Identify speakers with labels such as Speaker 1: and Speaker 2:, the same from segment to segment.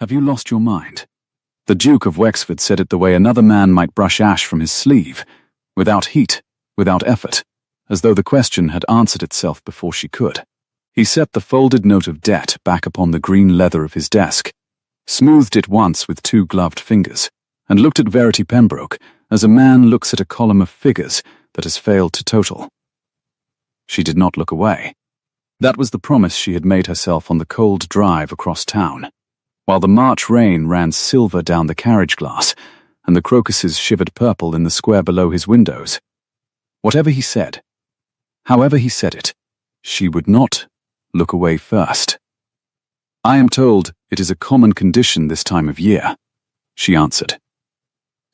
Speaker 1: Have you lost your mind? The Duke of Wexford said it the way another man might brush ash from his sleeve, without heat, without effort, as though the question had answered itself before she could. He set the folded note of debt back upon the green leather of his desk, smoothed it once with two gloved fingers, and looked at Verity Pembroke as a man looks at a column of figures that has failed to total. She did not look away. That was the promise she had made herself on the cold drive across town, while the March rain ran silver down the carriage glass and the crocuses shivered purple in the square below his windows. Whatever he said, however he said it, she would not look away first. "I am told it is a common condition this time of year," she answered.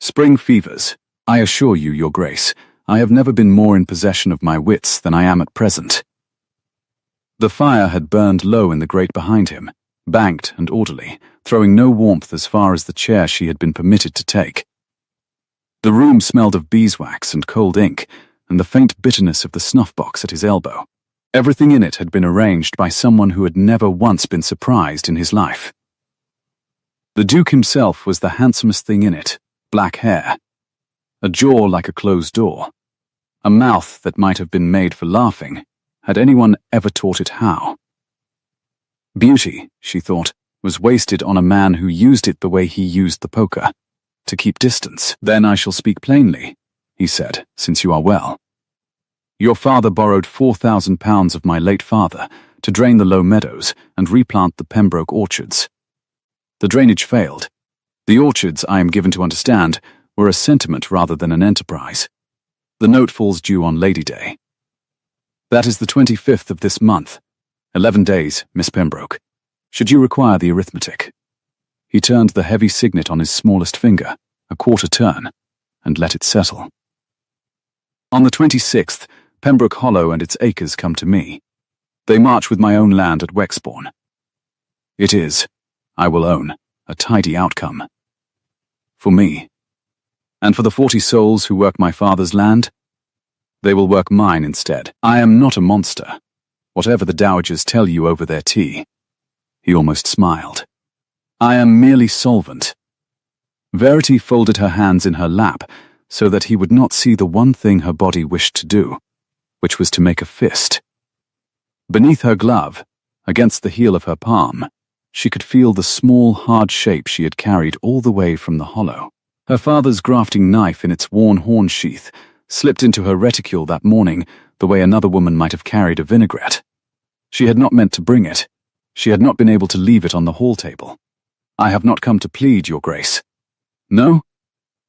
Speaker 1: "Spring fevers. I assure you, Your Grace, I have never been more in possession of my wits than I am at present." The fire had burned low in the grate behind him, banked and orderly, throwing no warmth as far as the chair she had been permitted to take. The room smelled of beeswax and cold ink, and the faint bitterness of the snuff-box at his elbow. Everything in it had been arranged by someone who had never once been surprised in his life. The Duke himself was the handsomest thing in it, black hair, a jaw like a closed door, a mouth that might have been made for laughing, had anyone ever taught it how. Beauty, she thought, was wasted on a man who used it the way he used the poker, to keep distance. "Then I shall speak plainly," he said, "since you are well. Your father borrowed £4,000 of my late father to drain the low meadows and replant the Pembroke orchards. The drainage failed. The orchards, I am given to understand, were a sentiment rather than an enterprise. The note falls due on Lady Day. That is the 25th of this month. 11 days, Miss Pembroke. Should you require the arithmetic?" He turned the heavy signet on his smallest finger, a quarter turn, and let it settle. "On the 26th, Pembroke Hollow and its acres come to me. They march with my own land at Wexbourne. It is, I will own, a tidy outcome. For me. And for the 40 souls who work my father's land, they will work mine instead. I am not a monster, whatever the dowagers tell you over their tea." He almost smiled. "I am merely solvent." Verity folded her hands in her lap so that he would not see the one thing her body wished to do, which was to make a fist. Beneath her glove, against the heel of her palm, she could feel the small, hard shape she had carried all the way from the hollow. Her father's grafting knife in its worn horn sheath slipped into her reticule that morning the way another woman might have carried a vinaigrette. She had not meant to bring it. She had not been able to leave it on the hall table. "I have not come to plead, Your Grace." "No?"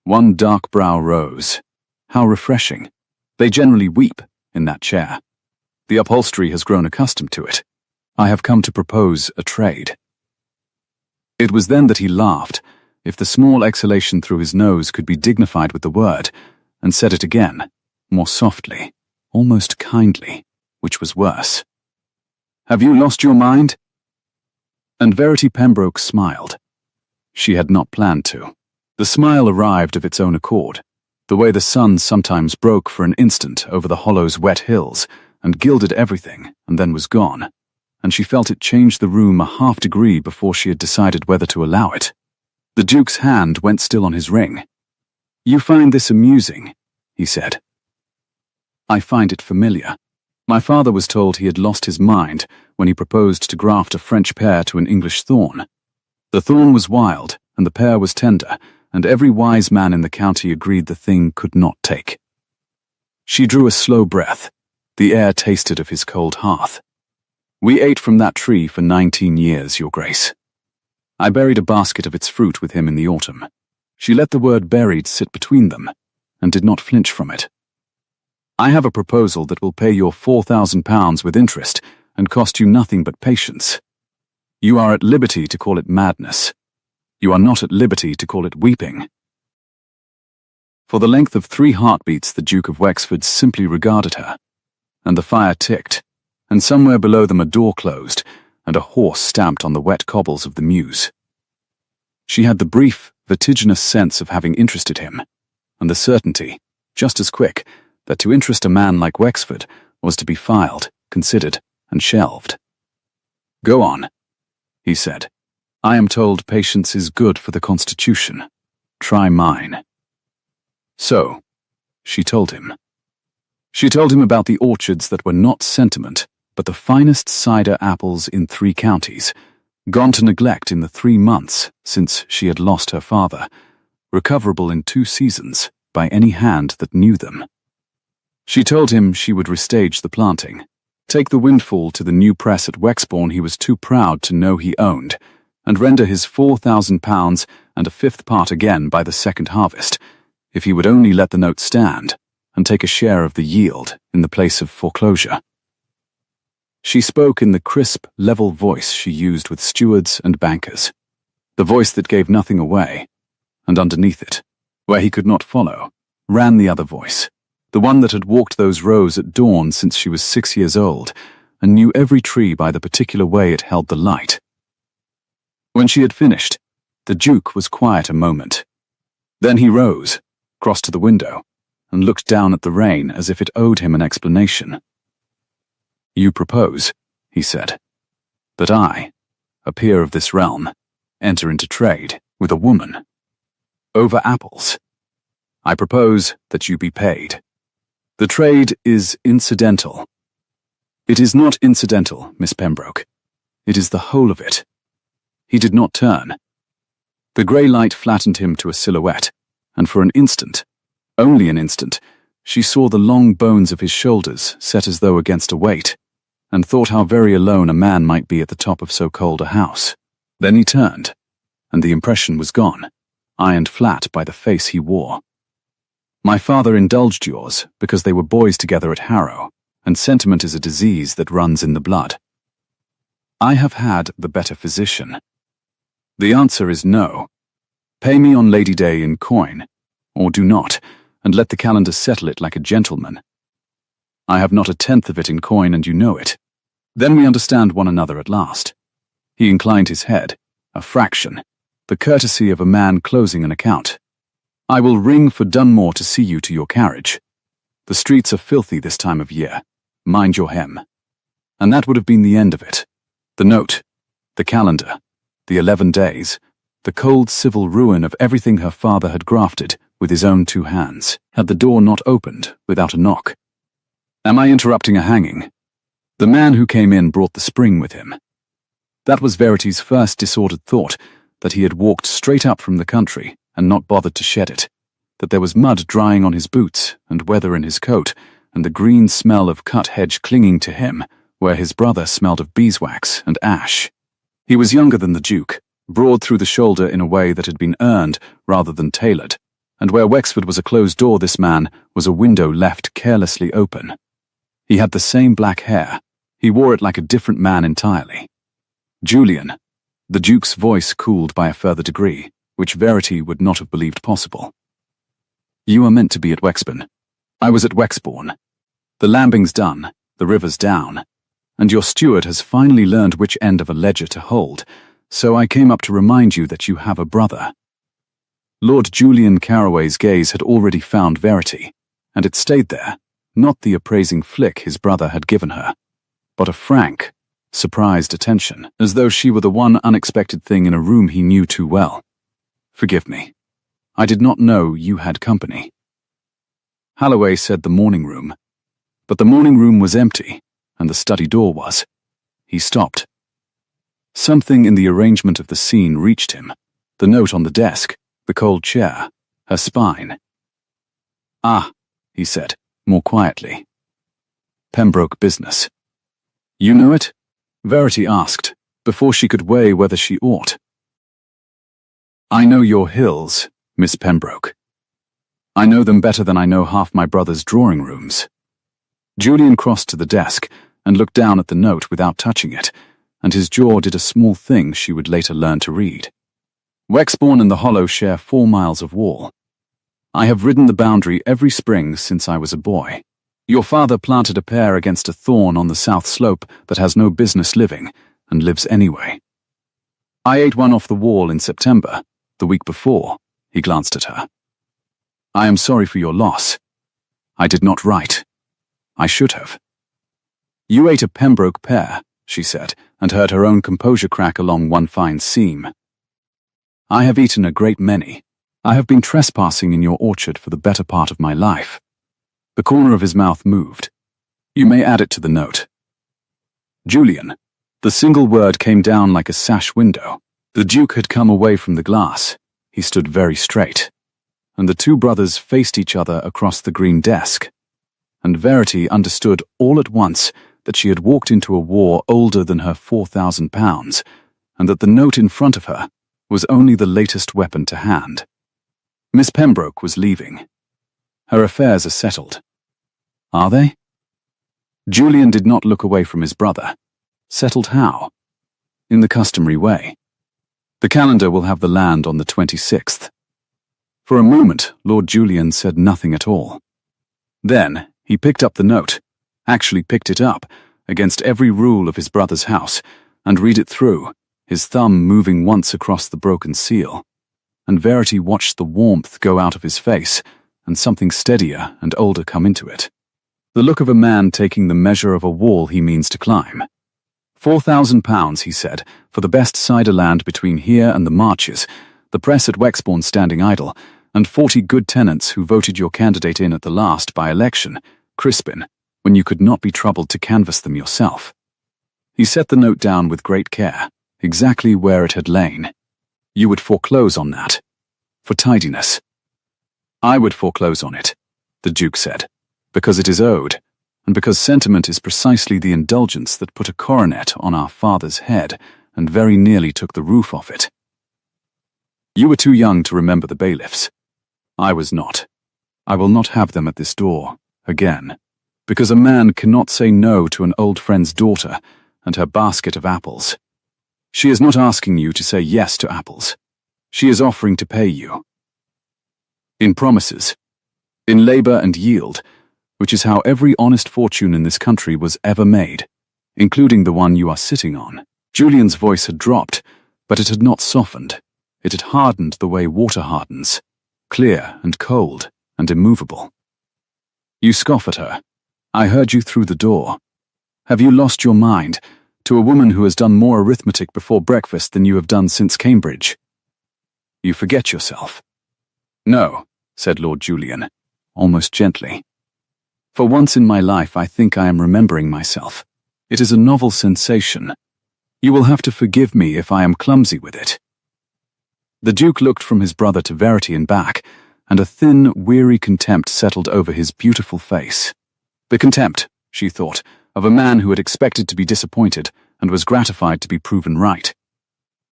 Speaker 1: One dark brow rose. How refreshing. They generally weep in that chair. The upholstery has grown accustomed to it. "I have come to propose a trade." It was then that he laughed, if the small exhalation through his nose could be dignified with the word, and said it again, more softly, almost kindly, which was worse. "Have you lost your mind?" And Verity Pembroke smiled. She had not planned to. The smile arrived of its own accord, the way the sun sometimes broke for an instant over the hollow's wet hills and gilded everything and then was gone, and she felt it change the room a half-degree before she had decided whether to allow it. The Duke's hand went still on his ring. "You find this amusing," he said. "I find it familiar. My father was told he had lost his mind when he proposed to graft a French pear to an English thorn. The thorn was wild, and the pear was tender, and every wise man in the county agreed the thing could not take." She drew a slow breath. The air tasted of his cold hearth. "We ate from that tree for 19 years, Your Grace. I buried a basket of its fruit with him in the autumn." She let the word buried sit between them, and did not flinch from it. "I have a proposal that will pay your £4,000 with interest and cost you nothing but patience. You are at liberty to call it madness. You are not at liberty to call it weeping." For the length of 3 heartbeats the Duke of Wexford simply regarded her, and the fire ticked, and somewhere below them a door closed, and a horse stamped on the wet cobbles of the mews. She had the brief, vertiginous sense of having interested him, and the certainty, just as quick, that to interest a man like Wexford was to be filed, considered, and shelved. "Go on," he said. I am told patience is good for the constitution. Try mine. So, she told him. She told him about the orchards that were not sentiment, but the finest cider apples in 3 counties, gone to neglect in the 3 months since she had lost her father, recoverable in 2 seasons by any hand that knew them. She told him she would restage the planting, take the windfall to the new press at Wexbourne he was too proud to know he owned, and render his £4,000 and a 5th part again by the 2nd harvest, if he would only let the note stand and take a share of the yield in the place of foreclosure. She spoke in the crisp, level voice she used with stewards and bankers, the voice that gave nothing away, and underneath it, where he could not follow, ran the other voice, the one that had walked those rows at dawn since she was 6 years old, and knew every tree by the particular way it held the light. When she had finished, the Duke was quiet a moment. Then he rose, crossed to the window, and looked down at the rain as if it owed him an explanation. "You propose," he said, "that I, a peer of this realm, enter into trade with a woman over apples. I propose that you be paid. The trade is incidental." "It is not incidental, Miss Pembroke. It is the whole of it." He did not turn. The grey light flattened him to a silhouette, and for an instant, only an instant, she saw the long bones of his shoulders set as though against a weight, and thought how very alone a man might be at the top of so cold a house. Then he turned, and the impression was gone, ironed flat by the face he wore. "My father indulged yours because they were boys together at Harrow, and sentiment is a disease that runs in the blood. I have had the better physician. The answer is no. Pay me on Lady Day in coin, or do not, and let the calendar settle it like a gentleman. I have not a 10th of it in coin, and you know it. Then we understand one another at last." He inclined his head, a fraction, the courtesy of a man closing an account. "I will ring for Dunmore to see you to your carriage. The streets are filthy this time of year. Mind your hem." And that would have been the end of it. The note, the calendar, the 11 days, the cold civil ruin of everything her father had grafted with his own 2 hands, had the door not opened without a knock. Am I interrupting a hanging? The man who came in brought the spring with him. That was Verity's first disordered thought, that he had walked straight up from the country and not bothered to shed it, that there was mud drying on his boots and weather in his coat, and the green smell of cut hedge clinging to him, where his brother smelled of beeswax and ash. He was younger than the Duke, broad through the shoulder in a way that had been earned rather than tailored, and where Wexford was a closed door, this man was a window left carelessly open. He had the same black hair. He wore it like a different man entirely. "Julian," the Duke's voice cooled by a further degree, which Verity would not have believed possible. "You are meant to be at Wexbourne. I was at Wexbourne. The lambing's done, the river's down, and your steward has finally learned which end of a ledger to hold, so I came up to remind you that you have a brother." Lord Julian Carraway's gaze had already found Verity, and it stayed there, not the appraising flick his brother had given her, but a frank, surprised attention, as though she were the one unexpected thing in a room he knew too well. "Forgive me. I did not know you had company." Holloway said the morning room, but the morning room was empty, and the study door was. He stopped. Something in the arrangement of the scene reached him, the note on the desk, the cold chair, her spine. "Ah," he said, more quietly. "Pembroke business." "You know it?" Verity asked, before she could weigh whether she ought. "I know your hills, Miss Pembroke. I know them better than I know half my brother's drawing rooms." Julian crossed to the desk and looked down at the note without touching it, and his jaw did a small thing she would later learn to read. "Wexbourne and the Hollow share 4 miles of wall. I have ridden the boundary every spring since I was a boy. Your father planted a pear against a thorn on the south slope that has no business living, and lives anyway. I ate one off the wall in September, the week before." He glanced at her. "I am sorry for your loss. I did not write. I should have." "You ate a Pembroke pear," she said, and heard her own composure crack along one fine seam. "I have eaten a great many. I have been trespassing in your orchard for the better part of my life." The corner of his mouth moved. "You may add it to the note." Julian. The single word came down like a sash window. The Duke had come away from the glass. He stood very straight. And the two brothers faced each other across the green desk. And Verity understood all at once that she had walked into a war older than her £4,000, and that the note in front of her was only the latest weapon to hand. Miss Pembroke was leaving. Her affairs are settled. Are they? Julian did not look away from his brother. Settled how? In the customary way. The calendar will have the land on the 26th. For a moment, Lord Julian said nothing at all. Then he picked up the note, actually picked it up, against every rule of his brother's house, and read it through, his thumb moving once across the broken seal. And Verity watched the warmth go out of his face, and something steadier and older come into it. The look of a man taking the measure of a wall he means to climb. £4,000, he said, for the best cider land between here and the Marches, the press at Wexbourne standing idle, and 40 good tenants who voted your candidate in at the last by-election, Crispin, when you could not be troubled to canvass them yourself. He set the note down with great care, exactly where it had lain. You would foreclose on that. For tidiness. I would foreclose on it, the Duke said, because it is owed, and because sentiment is precisely the indulgence that put a coronet on our father's head and very nearly took the roof off it. You were too young to remember the bailiffs. I was not. I will not have them at this door, again, because a man cannot say no to an old friend's daughter and her basket of apples. She is not asking you to say yes to apples. She is offering to pay you. In promises, in labour and yield, which is how every honest fortune in this country was ever made, including the one you are sitting on. Julian's voice had dropped, but it had not softened. It had hardened the way water hardens, clear and cold and immovable. You scoff at her. I heard you through the door. Have you lost your mind to a woman who has done more arithmetic before breakfast than you have done since Cambridge? You forget yourself. No, said Lord Julian, almost gently. For once in my life I think I am remembering myself. It is a novel sensation. You will have to forgive me if I am clumsy with it. The Duke looked from his brother to Verity and back, and a thin, weary contempt settled over his beautiful face. The contempt, she thought, of a man who had expected to be disappointed and was gratified to be proven right.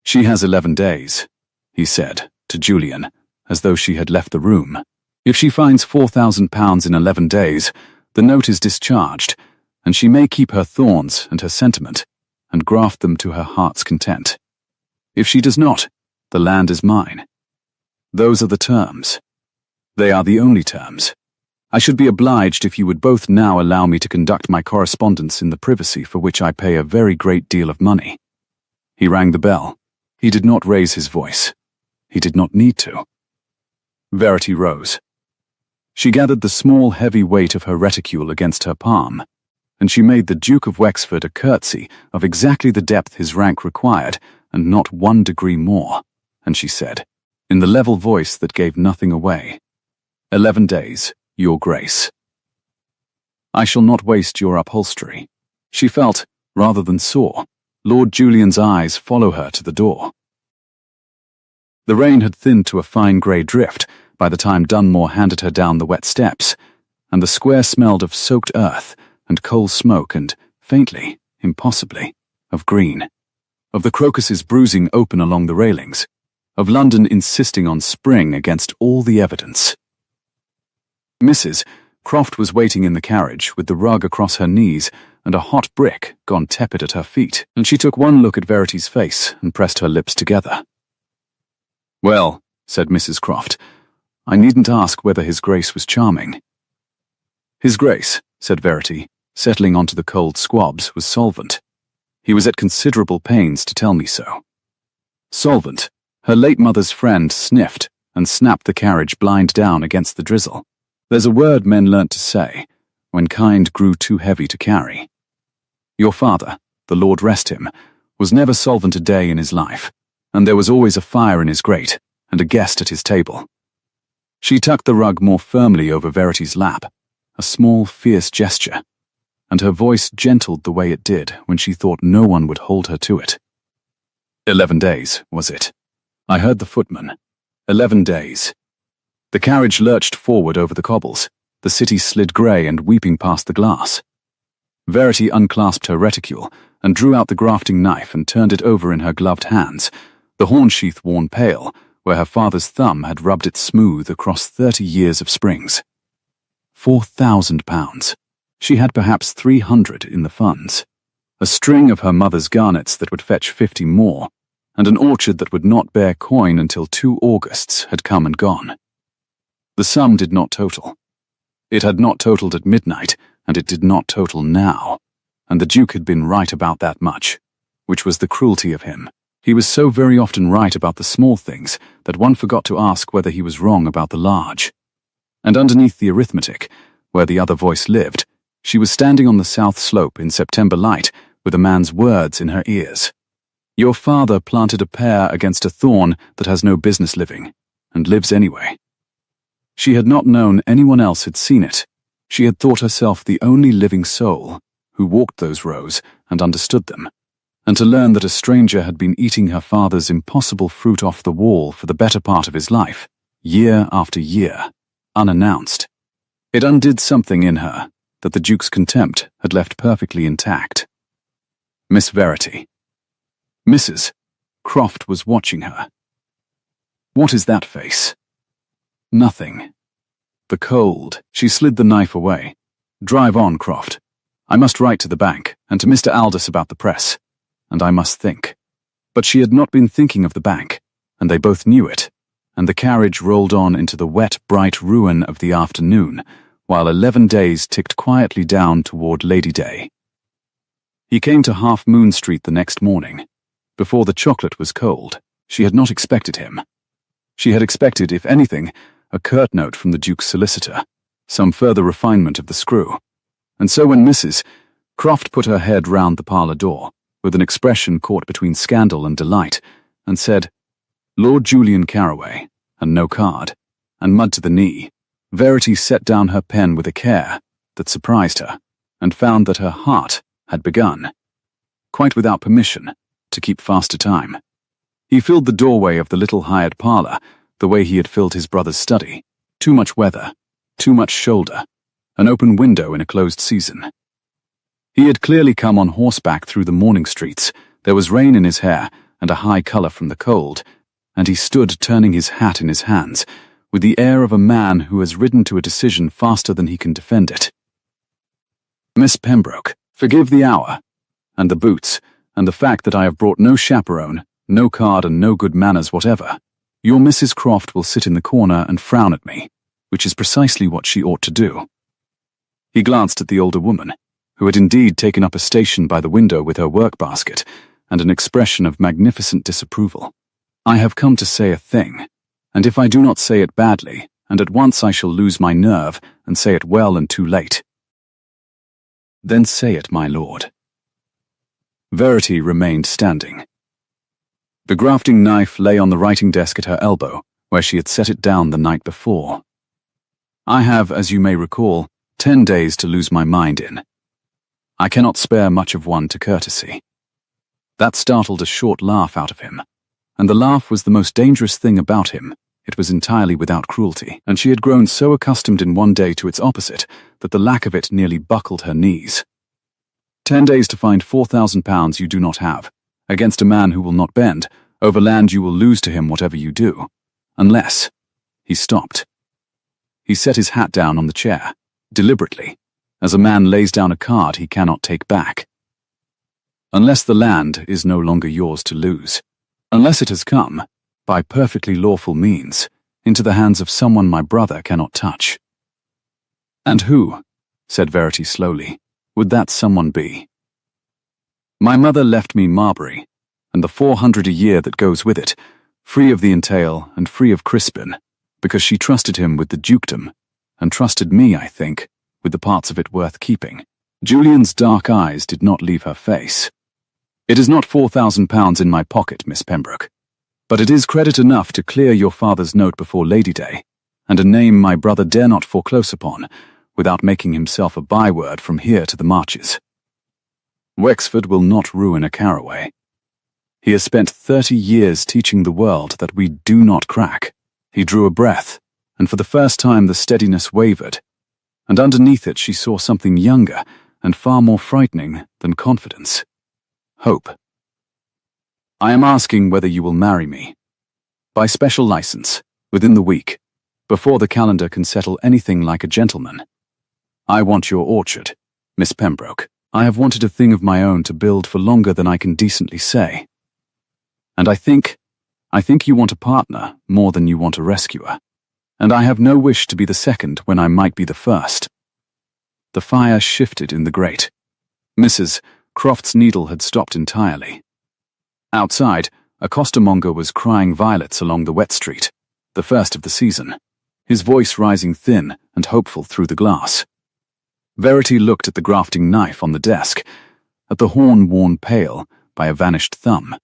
Speaker 1: She has 11 days, he said, to Julian, as though she had left the room. If she finds £4,000 in 11 days, the note is discharged, and she may keep her thorns and her sentiment, and graft them to her heart's content. If she does not, the land is mine. Those are the terms. They are the only terms. I should be obliged if you would both now allow me to conduct my correspondence in the privacy for which I pay a very great deal of money. He rang the bell. He did not raise his voice. He did not need to. Verity rose. She gathered the small, heavy weight of her reticule against her palm, and she made the Duke of Wexford a curtsy of exactly the depth his rank required, and not 1 degree more, and she said, in the level voice that gave nothing away, 11 days, Your Grace. I shall not waste your upholstery. She felt, rather than saw, Lord Julian's eyes follow her to the door. The rain had thinned to a fine grey drift by the time Dunmore handed her down the wet steps, and the square smelled of soaked earth and coal smoke and, faintly, impossibly, of green, of the crocuses bruising open along the railings, of London insisting on spring against all the evidence. Mrs. Croft was waiting in the carriage with the rug across her knees and a hot brick gone tepid at her feet, and she took one look at Verity's face and pressed her lips together. Well, said Mrs. Croft, I needn't ask whether His Grace was charming. His Grace, said Verity, settling onto the cold squabs, was solvent. He was at considerable pains to tell me so. Solvent. Her late mother's friend sniffed and snapped the carriage blind down against the drizzle. There's a word men learnt to say, when kind grew too heavy to carry. Your father, the Lord rest him, was never solvent a day in his life, and there was always a fire in his grate and a guest at his table. She tucked the rug more firmly over Verity's lap, a small, fierce gesture, and her voice gentled the way it did when she thought no one would hold her to it. 11 days, was it? I heard the footman. 11 days. The carriage lurched forward over the cobbles. The city slid grey and weeping past the glass. Verity unclasped her reticule and drew out the grafting knife and turned it over in her gloved hands, the horn sheath worn pale, where her father's thumb had rubbed it smooth across 30 years of springs. £4,000. She had perhaps 300 in the funds. A string of her mother's garnets that would fetch 50 more, and an orchard that would not bear coin until 2 Augusts had come and gone. The sum did not total. It had not totaled at midnight, and it did not total now, and the Duke had been right about that much, which was the cruelty of him. He was so very often right about the small things that one forgot to ask whether he was wrong about the large. And underneath the arithmetic, where the other voice lived, she was standing on the south slope in September light with a man's words in her ears. Your father planted a pear against a thorn that has no business living, and lives anyway. She had not known anyone else had seen it. She had thought herself the only living soul who walked those rows and understood them, and to learn that a stranger had been eating her father's impossible fruit off the wall for the better part of his life, year after year, unannounced. It undid something in her that the Duke's contempt had left perfectly intact. Miss Verity. Mrs. Croft was watching her. What is that face? Nothing. The cold. She slid the knife away. Drive on, Croft. I must write to the bank and to Mr. Aldous about the press, and I must think. But she had not been thinking of the bank, and they both knew it, and the carriage rolled on into the wet, bright ruin of the afternoon, while 11 days ticked quietly down toward Lady Day. He came to Half Moon Street the next morning. Before the chocolate was cold, she had not expected him. She had expected, if anything, a curt note from the Duke's solicitor, some further refinement of the screw. And so when Mrs. Croft put her head round the parlour door, with an expression caught between scandal and delight, and said, Lord Julian Carroway, and no card, and mud to the knee, Verity set down her pen with a care that surprised her, and found that her heart had begun, quite without permission, to keep faster time. He filled the doorway of the little hired parlour the way he had filled his brother's study. Too much weather, too much shoulder, an open window in a closed season. He had clearly come on horseback through the morning streets. There was rain in his hair and a high colour from the cold, and he stood turning his hat in his hands, with the air of a man who has ridden to a decision faster than he can defend it. Miss Pembroke, forgive the hour, and the boots, and the fact that I have brought no chaperone, no card and no good manners whatever. Your Mrs. Croft will sit in the corner and frown at me, which is precisely what she ought to do. He glanced at the older woman, who had indeed taken up a station by the window with her work-basket and an expression of magnificent disapproval. I have come to say a thing, and if I do not say it badly, and at once I shall lose my nerve and say it well and too late. Then say it, my lord. Verity remained standing. The grafting knife lay on the writing desk at her elbow, where she had set it down the night before. I have, as you may recall, 10 days to lose my mind in. I cannot spare much of one to courtesy. That startled a short laugh out of him, and the laugh was the most dangerous thing about him. It was entirely without cruelty, and she had grown so accustomed in one day to its opposite that the lack of it nearly buckled her knees. 10 days to find £4,000 you do not have, against a man who will not bend. Over land you will lose to him whatever you do. Unless... He stopped. He set his hat down on the chair, deliberately, as a man lays down a card he cannot take back. Unless the land is no longer yours to lose. Unless it has come, by perfectly lawful means, into the hands of someone my brother cannot touch. And who, said Verity slowly, would that someone be? My mother left me Marbury, and the 400 a year that goes with it, free of the entail and free of Crispin, because she trusted him with the dukedom, and trusted me, I think, with the parts of it worth keeping. Julian's dark eyes did not leave her face. It is not £4,000 in my pocket, Miss Pembroke, but it is credit enough to clear your father's note before Lady Day, and a name my brother dare not foreclose upon, without making himself a byword from here to the marches. Wexford will not ruin a caraway. He has spent 30 years teaching the world that we do not crack. He drew a breath, and for the first time the steadiness wavered, and underneath it she saw something younger and far more frightening than confidence. Hope. I am asking whether you will marry me. By special license, within the week, before the calendar can settle anything like a gentleman. I want your orchard, Miss Pembroke. I have wanted a thing of my own to build for longer than I can decently say. And I think you want a partner more than you want a rescuer. And I have no wish to be the second when I might be the first. The fire shifted in the grate. Mrs. Croft's needle had stopped entirely. Outside, a costermonger was crying violets along the wet street, the first of the season, his voice rising thin and hopeful through the glass. Verity looked at the grafting knife on the desk, at the horn worn pale by a vanished thumb,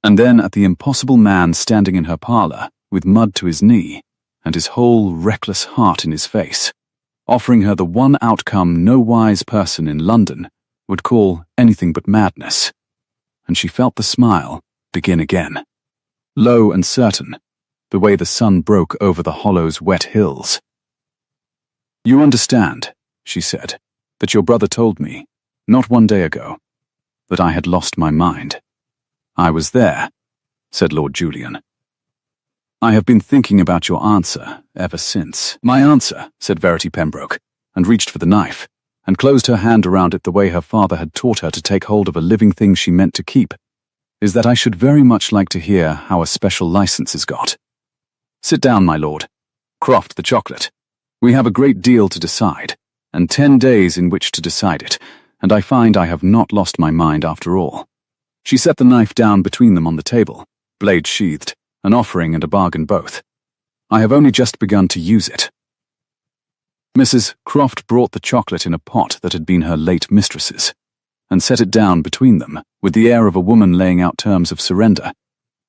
Speaker 1: and then at the impossible man standing in her parlour with mud to his knee and his whole reckless heart in his face, offering her the one outcome no wise person in London would call anything but madness. And she felt the smile begin again, low and certain, the way the sun broke over the hollow's wet hills. You understand, she said, that your brother told me, not one day ago, that I had lost my mind. I was there, said Lord Julian. I have been thinking about your answer ever since. My answer, said Verity Pembroke, and reached for the knife, and closed her hand around it the way her father had taught her to take hold of a living thing she meant to keep, is that I should very much like to hear how a special license is got. Sit down, my lord. Croft the chocolate. We have a great deal to decide, and 10 days in which to decide it, and I find I have not lost my mind after all. She set the knife down between them on the table, blade sheathed, an offering and a bargain both. I have only just begun to use it. Mrs. Croft brought the chocolate in a pot that had been her late mistress's, and set it down between them with the air of a woman laying out terms of surrender,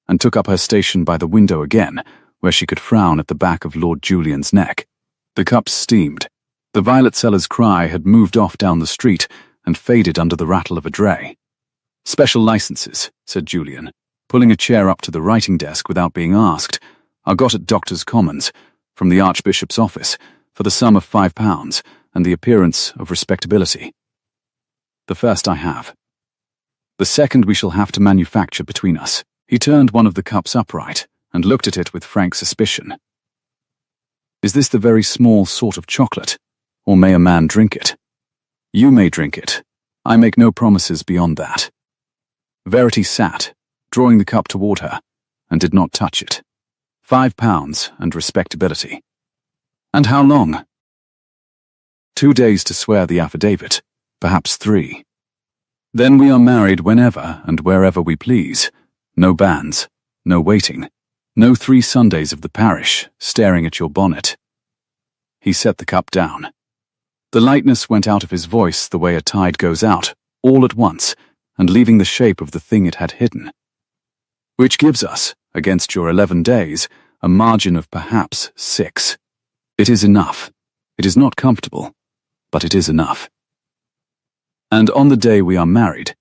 Speaker 1: and took up her station by the window again, where she could frown at the back of Lord Julian's neck. The cups steamed. The violet seller's cry had moved off down the street and faded under the rattle of a dray. Special licenses, said Julian, pulling a chair up to the writing desk without being asked, are got at Doctors' Commons, from the Archbishop's office, for the sum of £5 and the appearance of respectability. The first I have. The second we shall have to manufacture between us. He turned one of the cups upright and looked at it with frank suspicion. Is this the very small sort of chocolate, or may a man drink it? You may drink it. I make no promises beyond that. Verity sat, drawing the cup toward her, and did not touch it. £5 and respectability. And how long? 2 days to swear the affidavit, perhaps 3. Then we are married whenever and wherever we please. No banns, no waiting, no 3 Sundays of the parish staring at your bonnet. He set the cup down. The lightness went out of his voice the way a tide goes out, all at once, and leaving the shape of the thing it had hidden. Which gives us, against your 11 days, a margin of perhaps 6. It is enough. It is not comfortable, but it is enough. And on the day we are married,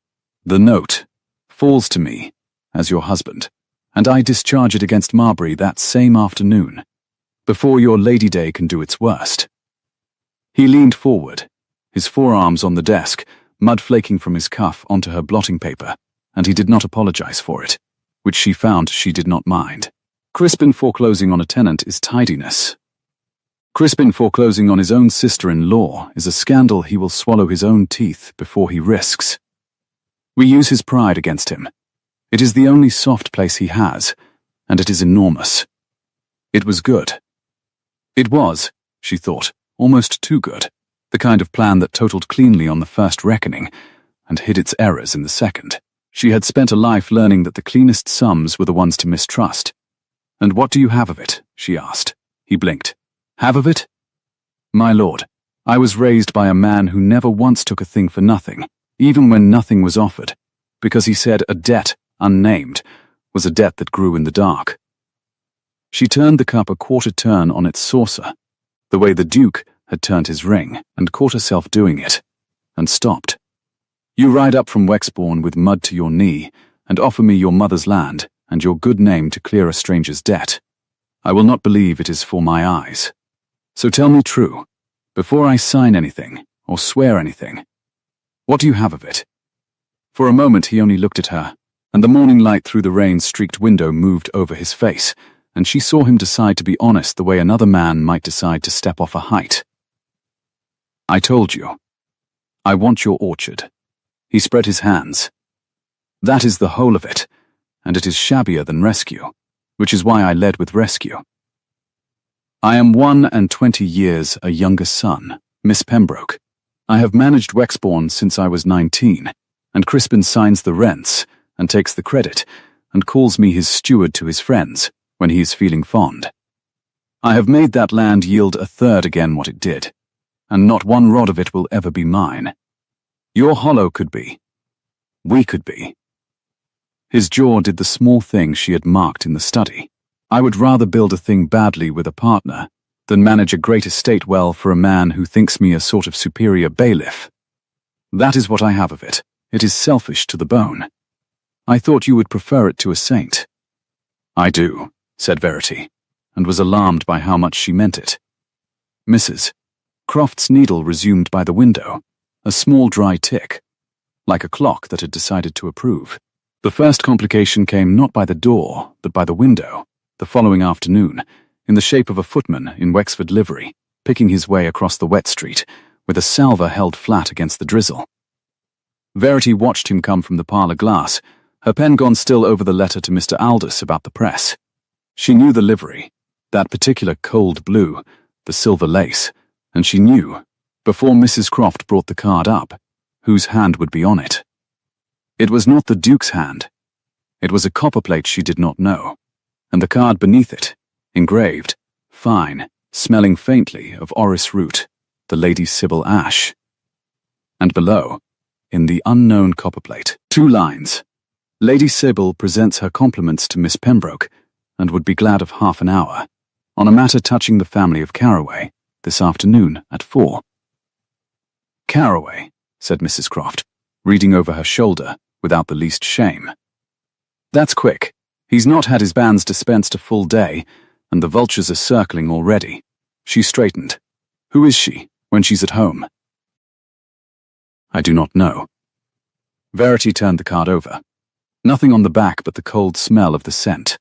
Speaker 1: the note falls to me as your husband, and I discharge it against Marbury that same afternoon, before your Lady Day can do its worst. He leaned forward, his forearms on the desk, mud flaking from his cuff onto her blotting paper, and he did not apologize for it, which she found she did not mind. Crispin foreclosing on a tenant is tidiness. Crispin foreclosing on his own sister-in-law is a scandal he will swallow his own teeth before he risks. We use his pride against him. It is the only soft place he has, and it is enormous. It was good. It was, she thought, almost too good, the kind of plan that totaled cleanly on the first reckoning, and hid its errors in the second. She had spent a life learning that the cleanest sums were the ones to mistrust. And what do you have of it? She asked. He blinked. Have of it? My lord, I was raised by a man who never once took a thing for nothing, even when nothing was offered. because he said a debt, unnamed, was a debt that grew in the dark. She turned the cup a quarter turn on its saucer, the way the Duke had turned his ring, and caught herself doing it, and stopped. You ride up from Wexbourne with mud to your knee, and offer me your mother's land and your good name to clear a stranger's debt. I will not believe it is for my eyes. So tell me true, before I sign anything, or swear anything. What do you have of it? For a moment he only looked at her, and the morning light through the rain-streaked window moved over his face, and she saw him decide to be honest the way another man might decide to step off a height. I told you. I want your orchard. He spread his hands. That is the whole of it, and it is shabbier than rescue, which is why I led with rescue. I am 21 years a younger son, Miss Pembroke. I have managed Wexbourne since I was 19, and Crispin signs the rents, and takes the credit, and calls me his steward to his friends, when he is feeling fond. I have made that land yield a third again what it did, and not one rod of it will ever be mine. Your hollow could be. We could be. His jaw did the small thing she had marked in the study. I would rather build a thing badly with a partner than manage a great estate well for a man who thinks me a sort of superior bailiff. That is what I have of it. It is selfish to the bone. I thought you would prefer it to a saint. I do, said Verity, and was alarmed by how much she meant it. Mrs. Croft's needle resumed by the window, a small dry tick, like a clock that had decided to approve. The first complication came not by the door, but by the window, the following afternoon, in the shape of a footman in Wexford livery, picking his way across the wet street, with a salver held flat against the drizzle. Verity watched him come from the parlour glass, her pen gone still over the letter to Mr. Aldous about the press. She knew the livery, that particular cold blue, the silver lace, and she knew, before Mrs. Croft brought the card up, whose hand would be on it. It was not the Duke's hand. It was a copperplate she did not know, and the card beneath it, engraved, fine, smelling faintly of orris root, the Lady Sybil Ash. And below, in the unknown copperplate, 2 lines. Lady Sybil presents her compliments to Miss Pembroke, and would be glad of half an hour, on a matter touching the family of Carraway, this afternoon at 4. Carraway, said Mrs. Croft, reading over her shoulder, without the least shame. That's quick. He's not had his banns dispensed a full day, and the vultures are circling already. She straightened. Who is she, when she's at home? I do not know. Verity turned the card over. Nothing on the back but the cold smell of the scent.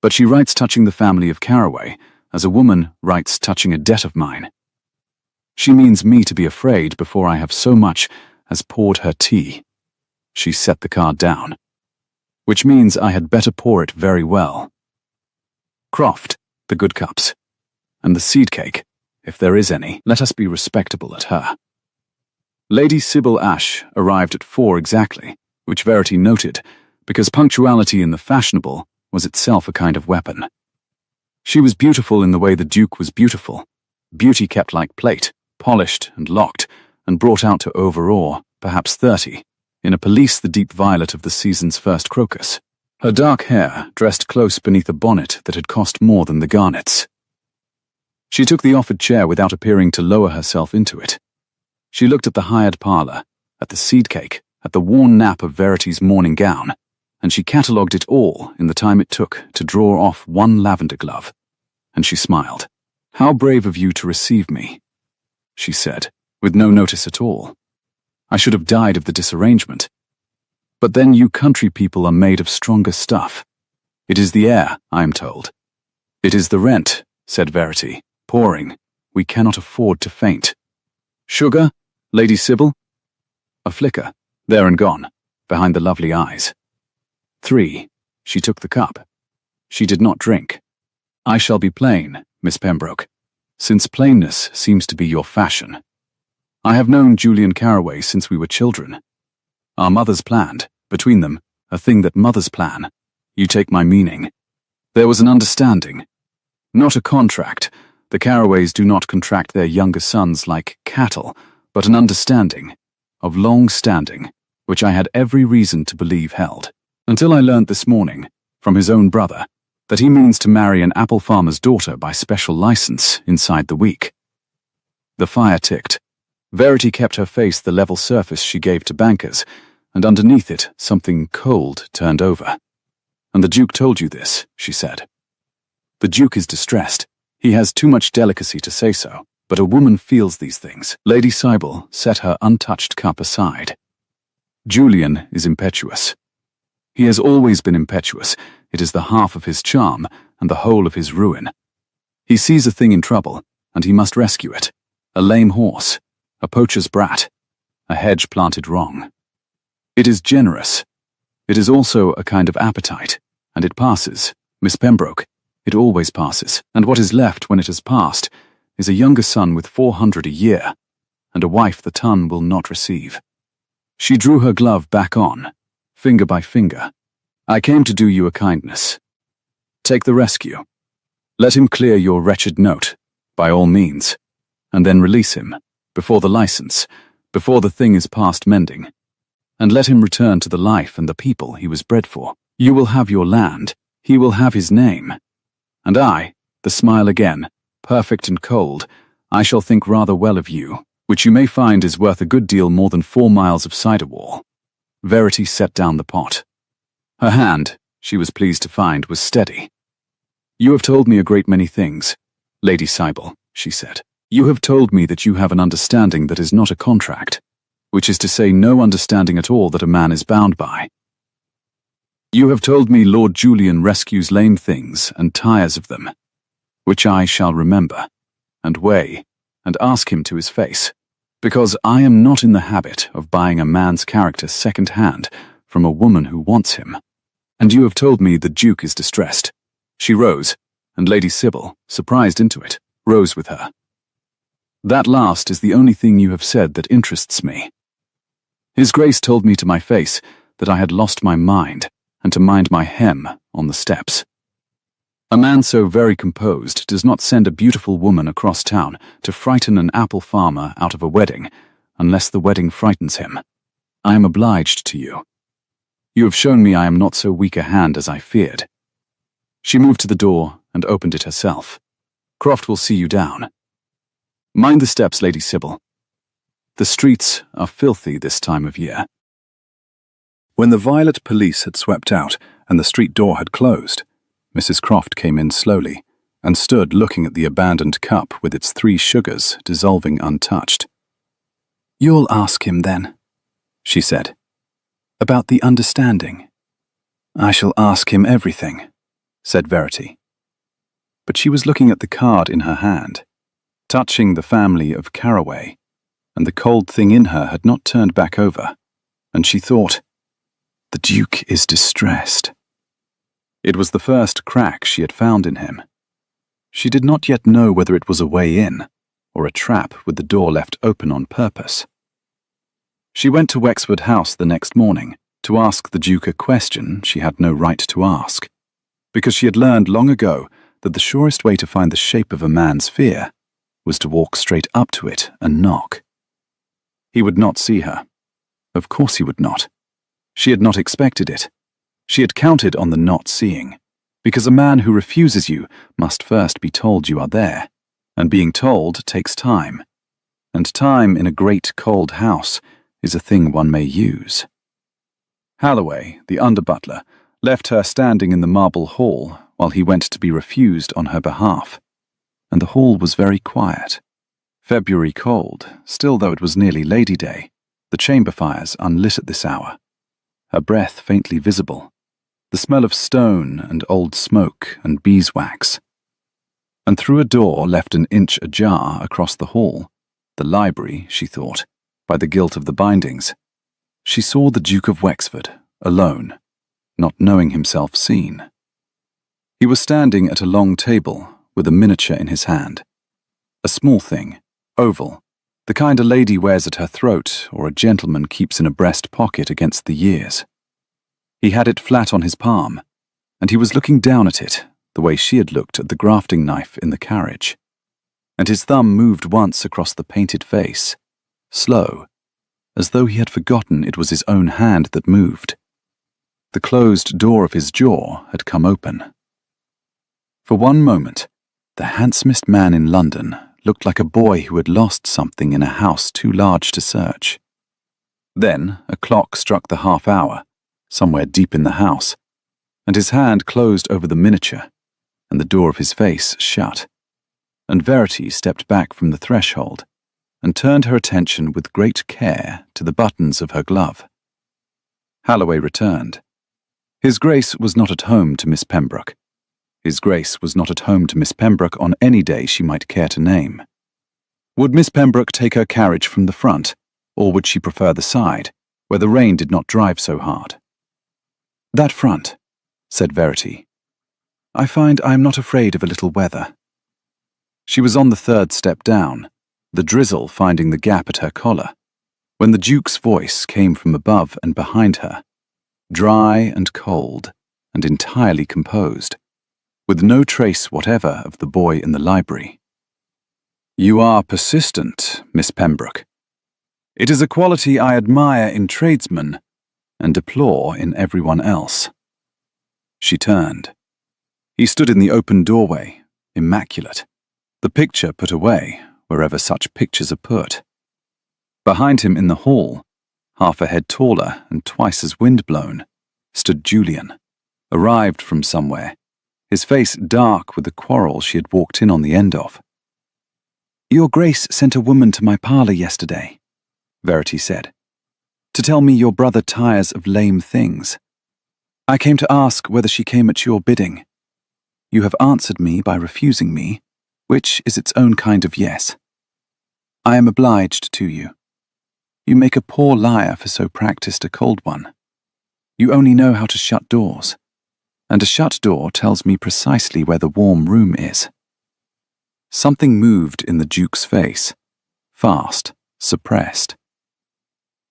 Speaker 1: But she writes touching the family of Carraway, as a woman writes touching a debt of mine. She means me to be afraid before I have so much as poured her tea. She set the card down. Which means I had better pour it very well. Croft, the good cups. And the seed cake, if there is any, let us be respectable at her. Lady Sybil Ash arrived at 4 exactly, which Verity noted, because punctuality in the fashionable was itself a kind of weapon. She was beautiful in the way the Duke was beautiful, beauty kept like plate, polished and locked, and brought out to overawe, perhaps 30, in a pelisse the deep violet of the season's first crocus. Her dark hair dressed close beneath a bonnet that had cost more than the garnets. She took the offered chair without appearing to lower herself into it. She looked at the hired parlour, at the seed cake, at the worn nap of Verity's morning gown, and she catalogued it all in the time it took to draw off one lavender glove. And she smiled. How brave of you to receive me, she said, with no notice at all. I should have died of the disarrangement. But then you country people are made of stronger stuff. It is the air, I am told. It is the rent, said Verity, pouring. We cannot afford to faint. Sugar, Lady Sybil? A flicker, there and gone, behind the lovely eyes. 3. She took the cup. She did not drink. I shall be plain, Miss Pembroke, since plainness seems to be your fashion. I have known Julian Carraway since we were children. Our mothers planned, between them, a thing that mothers plan. You take my meaning. There was an understanding. Not a contract. The Carraways do not contract their younger sons like cattle, but an understanding, of long standing, which I had every reason to believe held, until I learned this morning, from his own brother, that he means to marry an apple farmer's daughter by special license inside the week. The fire ticked. Verity kept her face the level surface she gave to bankers, and underneath it something cold turned over. "And the Duke told you this," she said. "The Duke is distressed. He has too much delicacy to say so, but a woman feels these things." Lady Sybil set her untouched cup aside. "Julian is impetuous. He has always been impetuous. It is the half of his charm and the whole of his ruin. He sees a thing in trouble, and he must rescue it. A lame horse, a poacher's brat, a hedge planted wrong. It is generous. It is also a kind of appetite, and it passes. Miss Pembroke, it always passes, and what is left when it has passed is a younger son with 400 a year, and a wife the ton will not receive." She drew her glove back on, finger by finger. "I came to do you a kindness. Take the rescue. Let him clear your wretched note, by all means, and then release him, before the license, before the thing is past mending, and let him return to the life and the people he was bred for. You will have your land, he will have his name. And I, the smile again, perfect and cold, I shall think rather well of you, which you may find is worth a good deal more than 4 miles of cider wall." Verity set down the pot. Her hand, she was pleased to find, was steady. "You have told me a great many things, Lady Sybil," she said. "You have told me that you have an understanding that is not a contract, which is to say no understanding at all that a man is bound by. You have told me Lord Julian rescues lame things and tires of them, which I shall remember, and weigh, and ask him to his face, because I am not in the habit of buying a man's character second-hand from a woman who wants him. And you have told me the Duke is distressed." She rose, and Lady Sybil, surprised into it, rose with her. "That last is the only thing you have said that interests me. His Grace told me to my face that I had lost my mind, and to mind my hem on the steps. A man so very composed does not send a beautiful woman across town to frighten an apple farmer out of a wedding, unless the wedding frightens him. I am obliged to you. You have shown me I am not so weak a hand as I feared." She moved to the door and opened it herself. "Croft will see you down. Mind the steps, Lady Sybil. The streets are filthy this time of year." When the violet police had swept out and the street door had closed, Mrs. Croft came in slowly and stood looking at the abandoned cup with its 3 sugars dissolving untouched. "You'll ask him then," she said, "about the understanding." "I shall ask him everything," said Verity. But she was looking at the card in her hand, touching the family of Caraway, and the cold thing in her had not turned back over, and she thought, "The Duke is distressed." It was the first crack she had found in him. She did not yet know whether it was a way in, or a trap with the door left open on purpose. She went to Wexford House the next morning to ask the Duke a question she had no right to ask, because she had learned long ago that the surest way to find the shape of a man's fear was to walk straight up to it and knock. He would not see her. Of course he would not. She had not expected it. She had counted on the not seeing, because a man who refuses you must first be told you are there, and being told takes time, and time in a great cold house is a thing one may use. Halloway, the under-butler, left her standing in the marble hall while he went to be refused on her behalf, and the hall was very quiet. February cold, still though it was nearly Lady Day, the chamber fires unlit at this hour, her breath faintly visible, the smell of stone and old smoke and beeswax. And through a door left an inch ajar across the hall, the library, she thought, by the gilt of the bindings, she saw the Duke of Wexford, alone, not knowing himself seen. He was standing at a long table with a miniature in his hand, a small thing, oval, the kind a lady wears at her throat or a gentleman keeps in a breast pocket against the years. He had it flat on his palm, and he was looking down at it the way she had looked at the grafting knife in the carriage, and his thumb moved once across the painted face, slow, as though he had forgotten it was his own hand that moved. The closed door of his jaw had come open. For one moment, the handsomest man in London looked like a boy who had lost something in a house too large to search. Then a clock struck the half hour, somewhere deep in the house, and his hand closed over the miniature, and the door of his face shut, and Verity stepped back from the threshold and turned her attention with great care to the buttons of her glove. Halloway returned. His Grace was not at home to Miss Pembroke. His Grace was not at home to Miss Pembroke on any day she might care to name. Would Miss Pembroke take her carriage from the front, or would she prefer the side, where the rain did not drive so hard? "That front," said Verity. "I find I am not afraid of a little weather." She was on the third step down, the drizzle finding the gap at her collar, when the Duke's voice came from above and behind her, dry and cold and entirely composed, with no trace whatever of the boy in the library. "You are persistent, Miss Pembroke. It is a quality I admire in tradesmen and deplore in everyone else." She turned. He stood in the open doorway, immaculate, the picture put away wherever such pictures are put. Behind him in the hall, half a head taller and twice as wind-blown, stood Julian, arrived from somewhere, his face dark with the quarrel she had walked in on the end of. "Your Grace sent a woman to my parlour yesterday," Verity said, "to tell me your brother tires of lame things. I came to ask whether she came at your bidding. You have answered me by refusing me, which is its own kind of yes. I am obliged to you. You make a poor liar for so practised a cold one. You only know how to shut doors, and a shut door tells me precisely where the warm room is." Something moved in the Duke's face, fast, suppressed.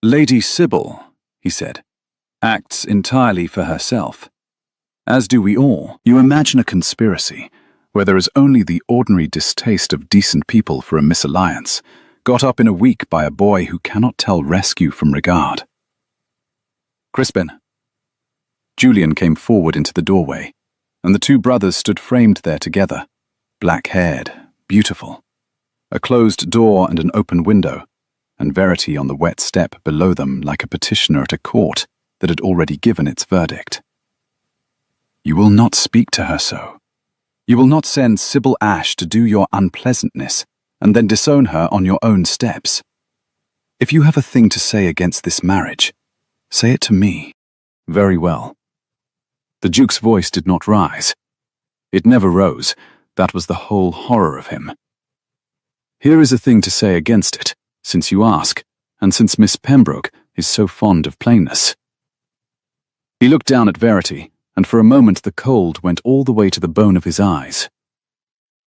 Speaker 1: "Lady Sybil," he said, "acts entirely for herself. As do we all. You imagine a conspiracy where there is only the ordinary distaste of decent people for a misalliance, got up in a week by a boy who cannot tell rescue from regard." "Crispin." Julian came forward into the doorway, and the two brothers stood framed there together, black-haired, beautiful. A closed door and an open window, and Verity on the wet step below them like a petitioner at a court that had already given its verdict. "You will not speak to her so. You will not send Sybil Ash to do your unpleasantness and then disown her on your own steps. If you have a thing to say against this marriage, say it to me." "Very well." The Duke's voice did not rise. It never rose. That was the whole horror of him. "Here is a thing to say against it, since you ask, and since Miss Pembroke is so fond of plainness." He looked down at Verity, and for a moment the cold went all the way to the bone of his eyes.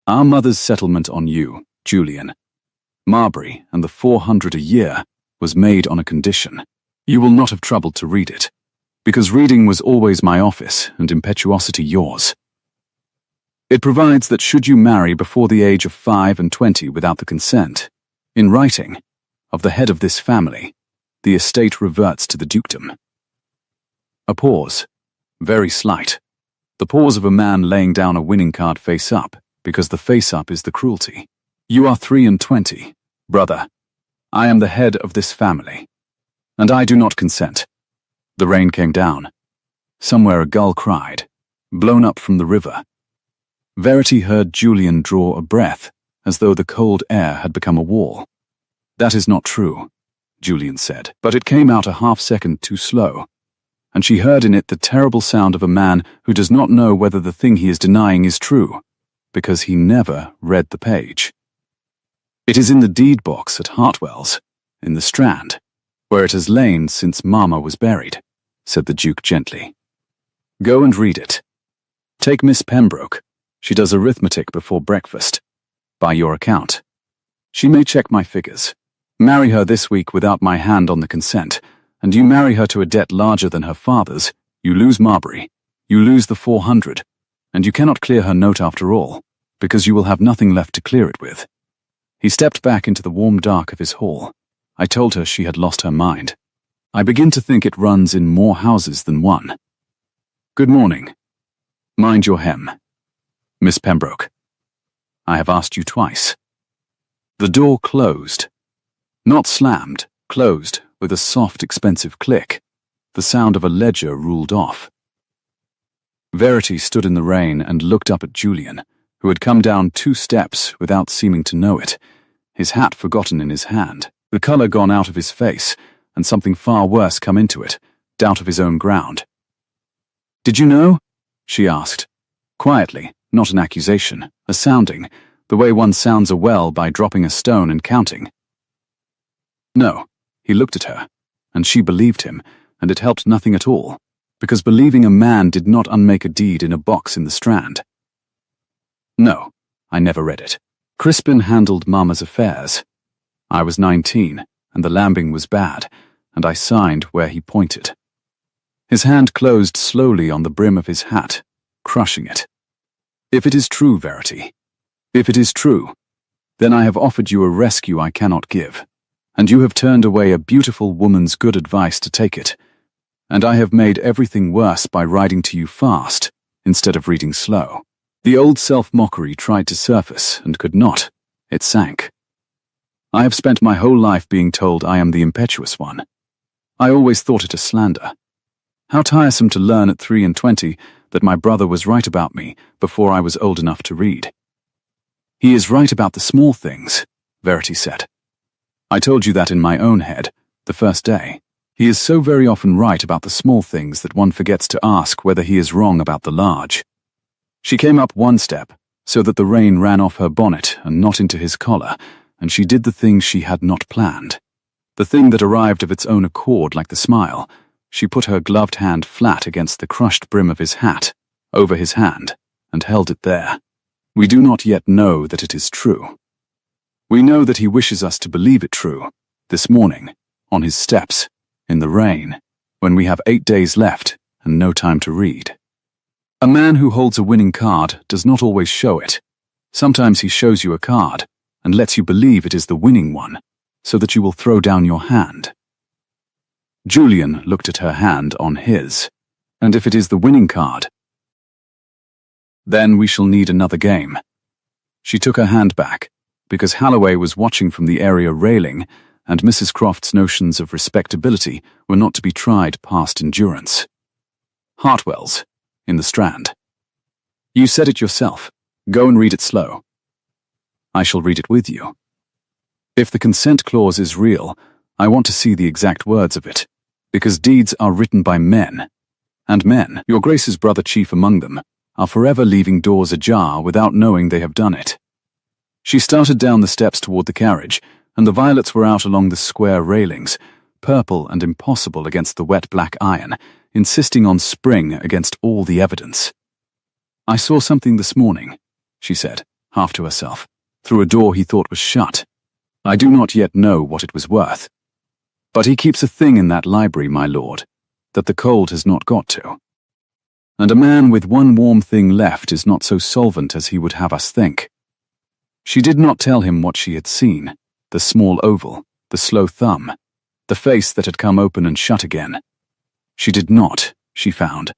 Speaker 1: "Our mother's settlement on you, Julian, Marbury, and the 400 a year was made on a condition. You will not have troubled to read it, because reading was always my office and impetuosity yours. It provides that should you marry before the age of 25 without the consent, in writing, of the head of this family, the estate reverts to the dukedom." A pause, very slight, the pause of a man laying down a winning card face up, because the face up is the cruelty. "You are 23, brother. I am the head of this family, and I do not consent." The rain came down. Somewhere a gull cried, blown up from the river. Verity heard Julian draw a breath, as though the cold air had become a wall. "That is not true," Julian said, but it came out a half-second too slow, and she heard in it the terrible sound of a man who does not know whether the thing he is denying is true, because he never read the page. "It is in the deed box at Hartwell's, in the Strand, where it has lain since Mamma was buried," said the Duke gently. "Go and read it. Take Miss Pembroke. She does arithmetic before breakfast. By your account. She may check my figures. Marry her this week without my hand on the consent, and you marry her to a debt larger than her father's, you lose Marbury, you lose the 400, and you cannot clear her note after all, because you will have nothing left to clear it with." He stepped back into the warm dark of his hall, I told her she had lost her mind. I begin to think it runs in more houses than one. Good morning. Mind your hem. Miss Pembroke. I have asked you twice. The door closed. Not slammed, closed with a soft, expensive click. The sound of a ledger ruled off. Verity stood in the rain and looked up at Julian, who had come down 2 steps without seeming to know it, his hat forgotten in his hand, the colour gone out of his face, and something far worse come into it, doubt of his own ground. Did you know? She asked. Quietly, not an accusation, a sounding, the way one sounds a well by dropping a stone and counting. No, he looked at her, and she believed him, and it helped nothing at all, because believing a man did not unmake a deed in a box in the Strand. No, I never read it. Crispin handled Mama's affairs. I was 19, and the lambing was bad, and I signed where he pointed. His hand closed slowly on the brim of his hat, crushing it. If it is true, Verity, if it is true, then I have offered you a rescue I cannot give, and you have turned away a beautiful woman's good advice to take it, and I have made everything worse by riding to you fast instead of reading slow. The old self-mockery tried to surface and could not. It sank. I have spent my whole life being told I am the impetuous one. I always thought it a slander. How tiresome to learn at 3 and 20 that my brother was right about me before I was old enough to read. He is right about the small things, Verity said. I told you that in my own head, the first day. He is so very often right about the small things that one forgets to ask whether he is wrong about the large. She came up 1 step, so that the rain ran off her bonnet and not into his collar, and she did the thing she had not planned. The thing that arrived of its own accord like the smile. She put her gloved hand flat against the crushed brim of his hat, over his hand, and held it there. We do not yet know that it is true. We know that he wishes us to believe it true, this morning, on his steps, in the rain, when we have 8 days left and no time to read. A man who holds a winning card does not always show it. Sometimes he shows you a card and lets you believe it is the winning one, so that you will throw down your hand. Julian looked at her hand on his, and if it is the winning card, then we shall need another game. She took her hand back, because Halloway was watching from the area railing, and Mrs. Croft's notions of respectability were not to be tried past endurance. Hartwell's, in the Strand. You said it yourself. Go and read it slow. I shall read it with you. If the consent clause is real, I want to see the exact words of it, because deeds are written by men, and men, your Grace's brother chief among them, are forever leaving doors ajar without knowing they have done it. She started down the steps toward the carriage, and the violets were out along the square railings, purple and impossible against the wet black iron, insisting on spring against all the evidence. I saw something this morning, she said, half to herself, through a door he thought was shut. I do not yet know what it was worth. But he keeps a thing in that library, my lord, that the cold has not got to. And a man with one warm thing left is not so solvent as he would have us think. She did not tell him what she had seen, the small oval, the slow thumb, the face that had come open and shut again. She did not, she found,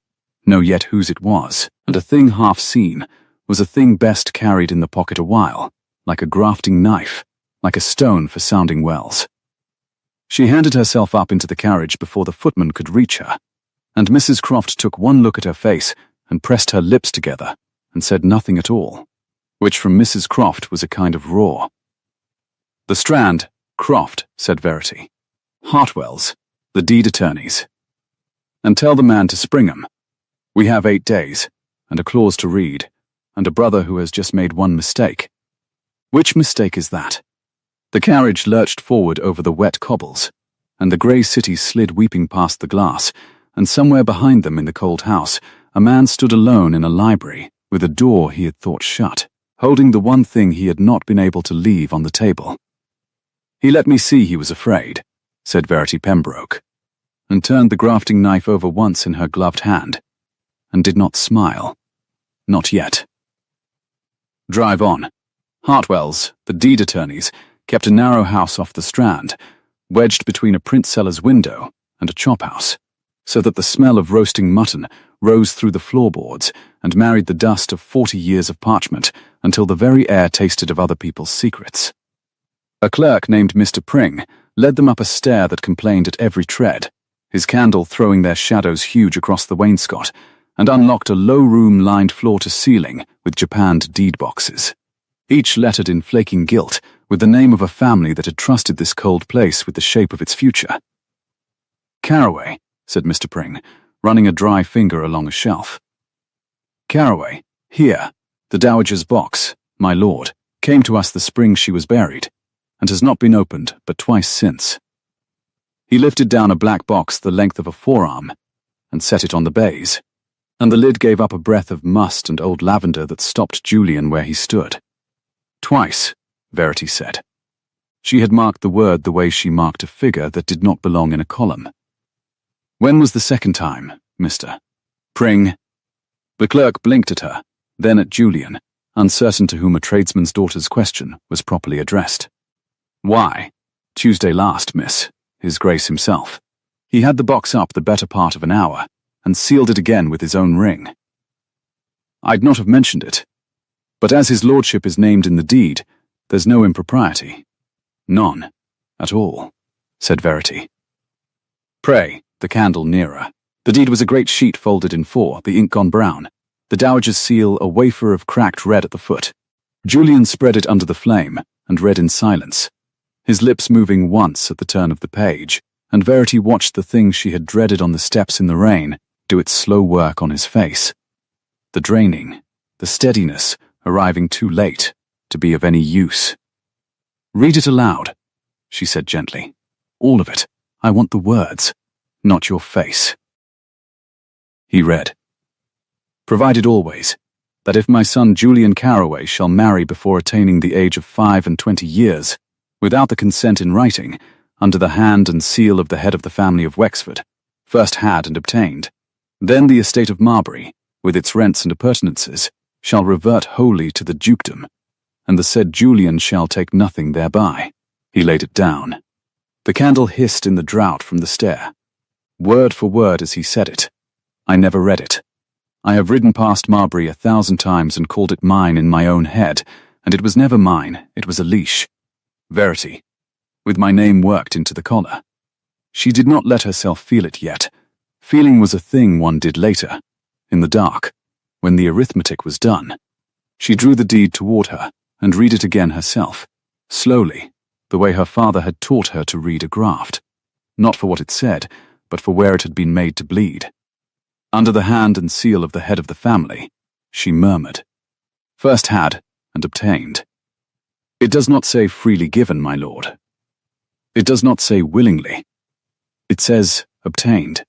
Speaker 1: know yet whose it was, and a thing half seen was a thing best carried in the pocket a while, like a grafting knife, like a stone for sounding wells. She handed herself up into the carriage before the footman could reach her, and Mrs. Croft took one look at her face and pressed her lips together and said nothing at all, which from Mrs. Croft was a kind of roar. The Strand, Croft, said Verity. Hartwell's, the deed attorneys. And tell the man to spring 'em. We have 8 days, and a clause to read, and a brother who has just made one mistake. Which mistake is that? The carriage lurched forward over the wet cobbles, and the grey city slid weeping past the glass, and somewhere behind them in the cold house, a man stood alone in a library, with a door he had thought shut, holding the one thing he had not been able to leave on the table. He let me see he was afraid, said Verity Pembroke, and turned the grafting knife over once in her gloved hand, and did not smile. Not yet. Drive on. Hartwell's, the deed attorneys, kept a narrow house off the Strand, wedged between a print seller's window and a chop house, so that the smell of roasting mutton rose through the floorboards and married the dust of 40 years of parchment until the very air tasted of other people's secrets. A clerk named Mr. Pring led them up a stair that complained at every tread, his candle throwing their shadows huge across the wainscot, and unlocked a low room lined floor to ceiling with japanned deed boxes, each lettered in flaking gilt with the name of a family that had trusted this cold place with the shape of its future. "Caraway," said Mr. Pring, running a dry finger along a shelf. "Caraway, here, the dowager's box, my lord, came to us the spring she was buried, and has not been opened but twice since." He lifted down a black box the length of a forearm and set it on the baize, and the lid gave up a breath of must and old lavender that stopped Julian where he stood. "Twice," Verity said. She had marked the word the way she marked a figure that did not belong in a column. "When was the second time, Mr. Pring?" The clerk blinked at her, then at Julian, uncertain to whom a tradesman's daughter's question was properly addressed. "Why, Tuesday last, miss, His Grace himself. He had the box up the better part of an hour, and sealed it again with his own ring. I'd not have mentioned it, but as his lordship is named in the deed, there's no impropriety. None, at all," said Verity. "Pray, the candle nearer." The deed was a great sheet folded in four, the ink gone brown, the dowager's seal a wafer of cracked red at the foot. Julian spread it under the flame and read in silence, his lips moving once at the turn of the page, and Verity watched the thing she had dreaded on the steps in the rain do its slow work on his face. The draining, the steadiness, arriving too late to be of any use. "Read it aloud," she said gently. "All of it. I want the words, not your face." He read, "Provided always, that if my son Julian Caraway shall marry before attaining the age of 25 years, without the consent in writing, under the hand and seal of the head of the family of Wexford, first had and obtained, then the estate of Marbury, with its rents and appurtenances, shall revert wholly to the dukedom, and the said Julian shall take nothing thereby." He laid it down. The candle hissed in the draught from the stair. Word for word as he said it. I never read it. I have ridden past Marbury 1,000 times and called it mine in my own head, and it was never mine, it was a leash. Verity, with my name worked into the collar. She did not let herself feel it yet. Feeling was a thing one did later, in the dark, when the arithmetic was done. She drew the deed toward her and read it again herself, slowly, the way her father had taught her to read a graft, not for what it said, but for where it had been made to bleed. Under the hand and seal of the head of the family, she murmured, "First had and obtained." It does not say freely given, my lord. It does not say willingly. It says obtained,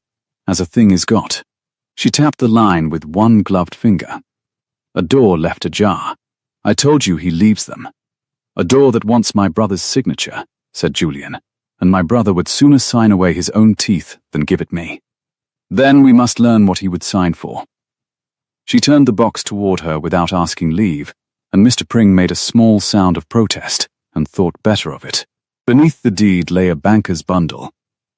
Speaker 1: as a thing is got. She tapped the line with one gloved finger. "A door left ajar. I told you he leaves them. A door that wants my brother's signature," said Julian, "and my brother would sooner sign away his own teeth than give it me. Then we must learn what he would sign for." She turned the box toward her without asking leave, and Mr. Pring made a small sound of protest and thought better of it. Beneath the deed lay a banker's bundle,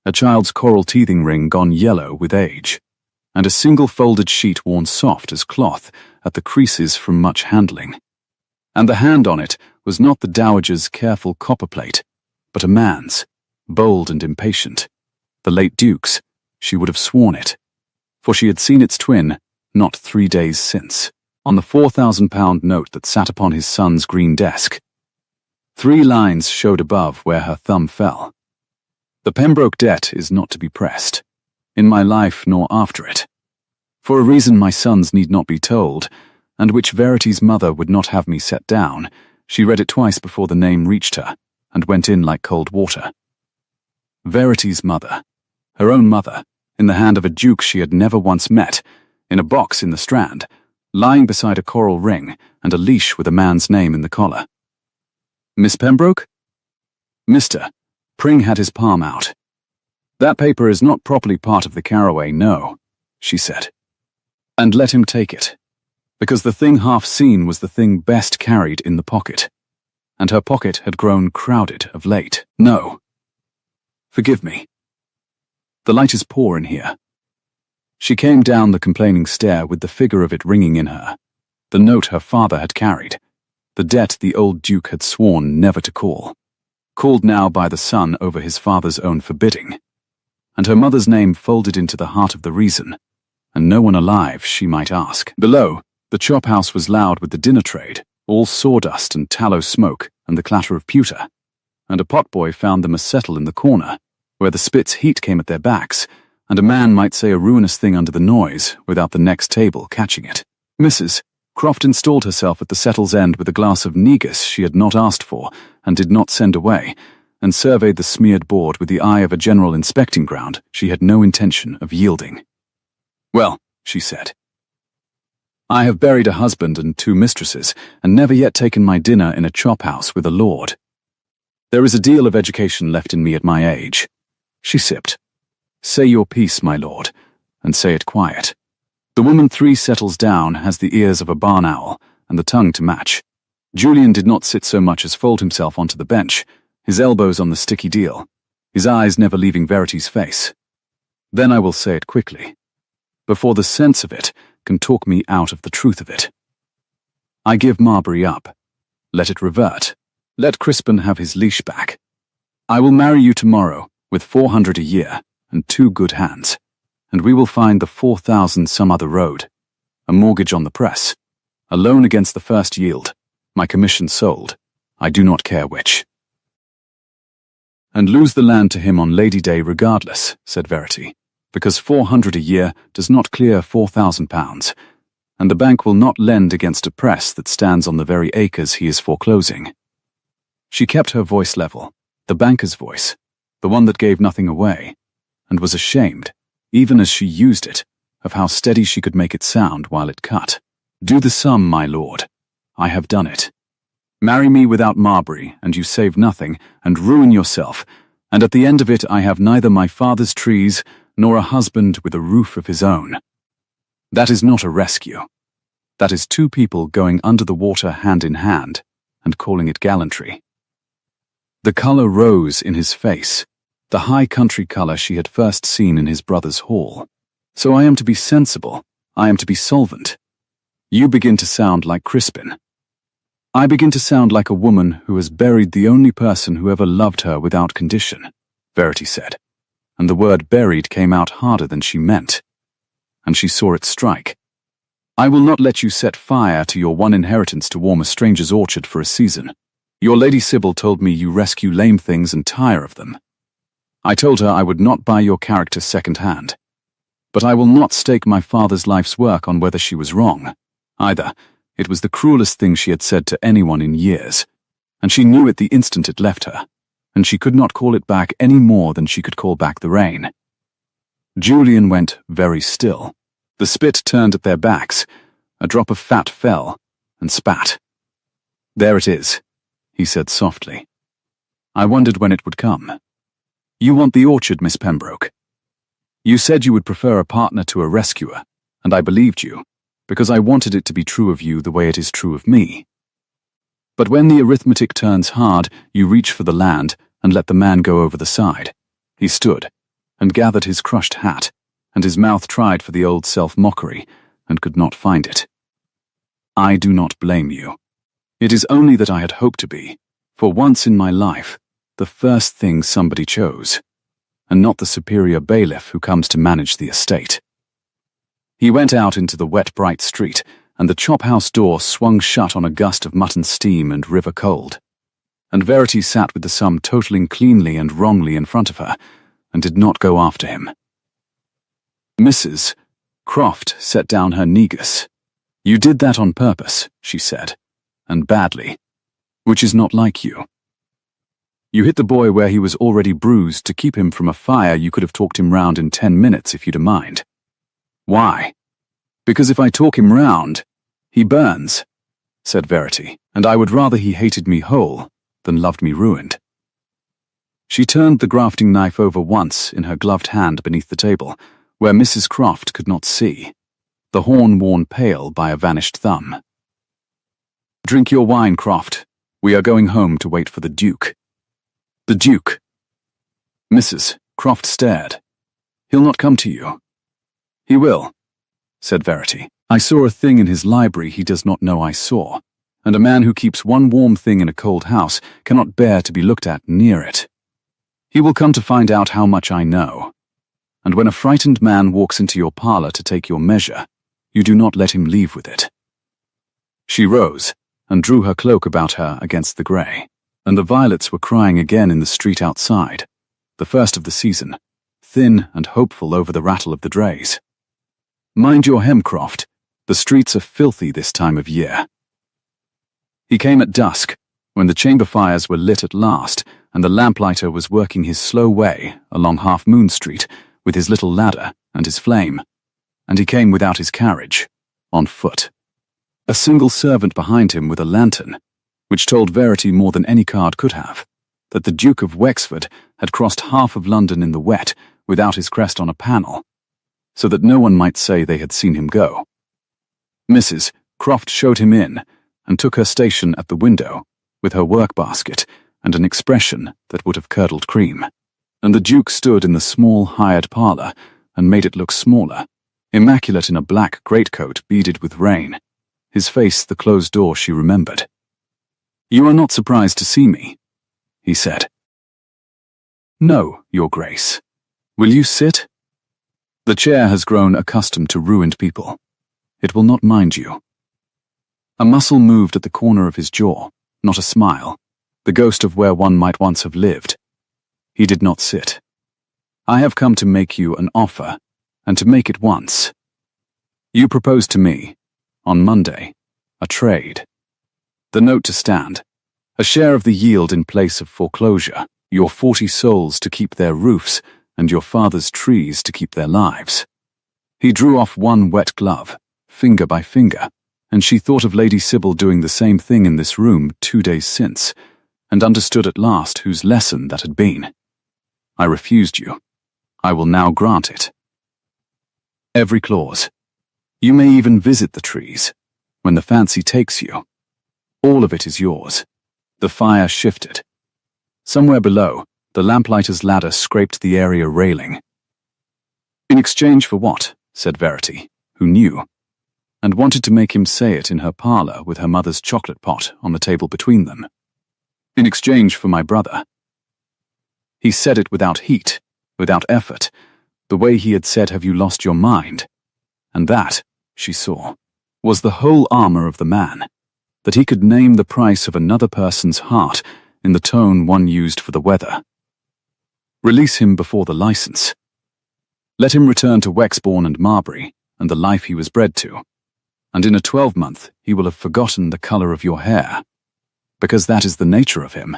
Speaker 1: a child's coral teething ring gone yellow with age, and a single folded sheet worn soft as cloth at the creases from much handling. And the hand on it was not the dowager's careful copperplate, but a man's, bold and impatient. The late Duke's, she would have sworn it, for she had seen its twin not 3 days since, on the £4,000 note that sat upon his son's green desk. 3 lines showed above where her thumb fell. "The Pembroke debt is not to be pressed, in my life nor after it. For a reason my sons need not be told, and which Verity's mother would not have me set down, she read it twice before the name reached her, and went in like cold water. Verity's mother, her own mother, in the hand of a duke she had never once met, in a box in the Strand, lying beside a coral ring and a leash with a man's name in the collar. Miss Pembroke? Mr. Pring had his palm out. "That paper is not properly part of the Caraway, no," she said. "And let him take it, because the thing half seen was the thing best carried in the pocket, and her pocket had grown crowded of late. No. Forgive me. The light is poor in here. She came down the complaining stair with the figure of it ringing in her. The note her father had carried. The debt the old duke had sworn never to call. Called now by the son over his father's own forbidding. And her mother's name folded into the heart of the reason. And no one alive, she might ask. Below, the chop house was loud with the dinner trade, all sawdust and tallow smoke and the clatter of pewter. And a potboy found them settle in the corner, where the spit's heat came at their backs, and a man might say a ruinous thing under the noise without the next table catching it. Mrs. Croft installed herself at the settle's end with a glass of negus she had not asked for and did not send away, and surveyed the smeared board with the eye of a general inspecting ground she had no intention of yielding. Well, she said, I have buried a husband and 2 mistresses, and never yet taken my dinner in a chop house with a lord. There is a deal of education left in me at my age. She sipped. Say your piece, my lord, and say it quiet. The woman 3 settles down has the ears of a barn owl, and the tongue to match. Julian did not sit so much as fold himself onto the bench, his elbows on the sticky deal, his eyes never leaving Verity's face. Then I will say it quickly, before the sense of it can talk me out of the truth of it. I give Marbury up. Let it revert. Let Crispin have his leash back. I will marry you tomorrow, with 400 a year, and 2 good hands, and we will find the 4,000 some other road. A mortgage on the press. A loan against the first yield. My commission sold. I do not care which. And lose the land to him on Lady Day regardless, said Verity, because 400 a year does not clear £4,000, and the bank will not lend against a press that stands on the very acres he is foreclosing. She kept her voice level, the banker's voice, the one that gave nothing away, and was ashamed, even as she used it, of how steady she could make it sound while it cut. Do the sum, my lord. I have done it. Marry me without Marbury, and you save nothing, and ruin yourself, and at the end of it I have neither my father's trees, nor a husband with a roof of his own. That is not a rescue. That is 2 people going under the water hand in hand, and calling it gallantry. The colour rose in his face, the high country colour she had first seen in his brother's hall. So I am to be sensible, I am to be solvent. You begin to sound like Crispin. I begin to sound like a woman who has buried the only person who ever loved her without condition, Verity said, and the word buried came out harder than she meant. And she saw it strike. I will not let you set fire to your one inheritance to warm a stranger's orchard for a season. Your Lady Sybil told me you rescue lame things and tire of them. I told her I would not buy your character second-hand. But I will not stake my father's life's work on whether she was wrong. Either, it was the cruelest thing she had said to anyone in years, and she knew it the instant it left her, and she could not call it back any more than she could call back the rain. Julian went very still. The spit turned at their backs, a drop of fat fell, and spat. There it is, he said softly. I wondered when it would come. You want the orchard, Miss Pembroke. You said you would prefer a partner to a rescuer, and I believed you, because I wanted it to be true of you the way it is true of me. But when the arithmetic turns hard, you reach for the land and let the man go over the side. He stood, and gathered his crushed hat, and his mouth tried for the old self-mockery, and could not find it. I do not blame you. It is only that I had hoped to be, for once in my life, the first thing somebody chose, and not the superior bailiff who comes to manage the estate. He went out into the wet, bright street, and the chop-house door swung shut on a gust of mutton steam and river cold. And Verity sat with the sum totaling cleanly and wrongly in front of her, and did not go after him. Mrs. Croft set down her negus. You did that on purpose, she said, and badly, which is not like you. You hit the boy where he was already bruised to keep him from a fire you could have talked him round in 10 minutes if you'd a mind. Why? Because if I talk him round, he burns, said Verity, and I would rather he hated me whole than loved me ruined. She turned the grafting knife over once in her gloved hand beneath the table, where Mrs. Croft could not see, the horn worn pale by a vanished thumb. Drink your wine, Croft. We are going home to wait for the Duke. The Duke. Mrs. Croft stared. "He'll not come to you." "He will," said Verity. "I saw a thing in his library he does not know I saw, and a man who keeps one warm thing in a cold house cannot bear to be looked at near it. He will come to find out how much I know. And when a frightened man walks into your parlor to take your measure, you do not let him leave with it." She rose and drew her cloak about her against the grey, and the violets were crying again in the street outside, the first of the season, thin and hopeful over the rattle of the drays. "Mind your hem, Croft. The streets are filthy this time of year." He came at dusk, when the chamber fires were lit at last, and the lamplighter was working his slow way along Half Moon Street with his little ladder and his flame, and he came without his carriage, on foot. A single servant behind him with a lantern, which told Verity more than any card could have, that the Duke of Wexford had crossed half of London in the wet without his crest on a panel, so that no one might say they had seen him go. Mrs. Croft showed him in, and took her station at the window, with her work-basket and an expression that would have curdled cream. And the Duke stood in the small hired parlour and made it look smaller, immaculate in a black greatcoat beaded with rain, his face the closed door she remembered. "You are not surprised to see me," he said. "No, Your Grace. Will you sit?" The chair has grown accustomed to ruined people. It will not mind you. A muscle moved at the corner of his jaw, not a smile, the ghost of where one might once have lived. He did not sit. "I have come to make you an offer, and to make it once. You proposed to me, on Monday, a trade. The note to stand, a share of the yield in place of foreclosure, your 40 souls to keep their roofs, and your father's trees to keep their lives." He drew off one wet glove, finger by finger, and she thought of Lady Sybil doing the same thing in this room 2 days since, and understood at last whose lesson that had been. "I refused you. I will now grant it. Every clause. You may even visit the trees, when the fancy takes you. All of it is yours." The fire shifted. Somewhere below, the lamplighter's ladder scraped the area railing. "In exchange for what?" said Verity, who knew, and wanted to make him say it in her parlour with her mother's chocolate pot on the table between them. "In exchange for my brother." He said it without heat, without effort, the way he had said, "Have you lost your mind?" And that, she saw, was the whole armour of the man, that he could name the price of another person's heart in the tone one used for the weather. Release him before the licence. Let him return to Wexbourne and Marbury and the life he was bred to, and in a 12-month he will have forgotten the colour of your hair, because that is the nature of him.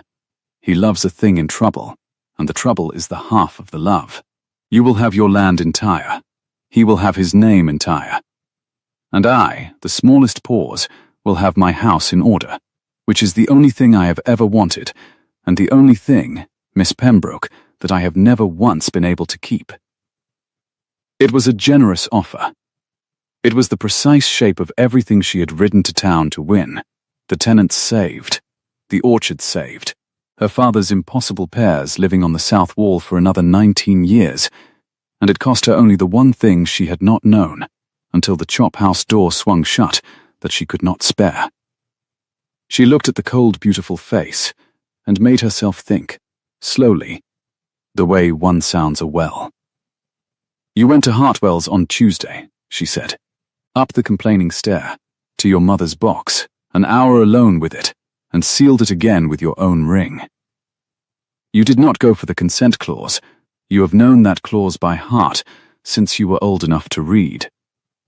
Speaker 1: He loves a thing in trouble, and the trouble is the half of the love. You will have your land entire. He will have his name entire. And I, the smallest pause, will have my house in order, which is the only thing I have ever wanted, and the only thing, Miss Pembroke, that I have never once been able to keep. It was a generous offer. It was the precise shape of everything she had ridden to town to win. The tenants saved. The orchard saved. Her father's impossible pears living on the south wall for another 19 years, and it cost her only the one thing she had not known, until the chop house door swung shut, that she could not spare. She looked at the cold, beautiful face, and made herself think, slowly, the way one sounds a well. "You went to Hartwell's on Tuesday," she said, "up the complaining stair, to your mother's box, an hour alone with it, and sealed it again with your own ring. You did not go for the consent clause. You have known that clause by heart since you were old enough to read.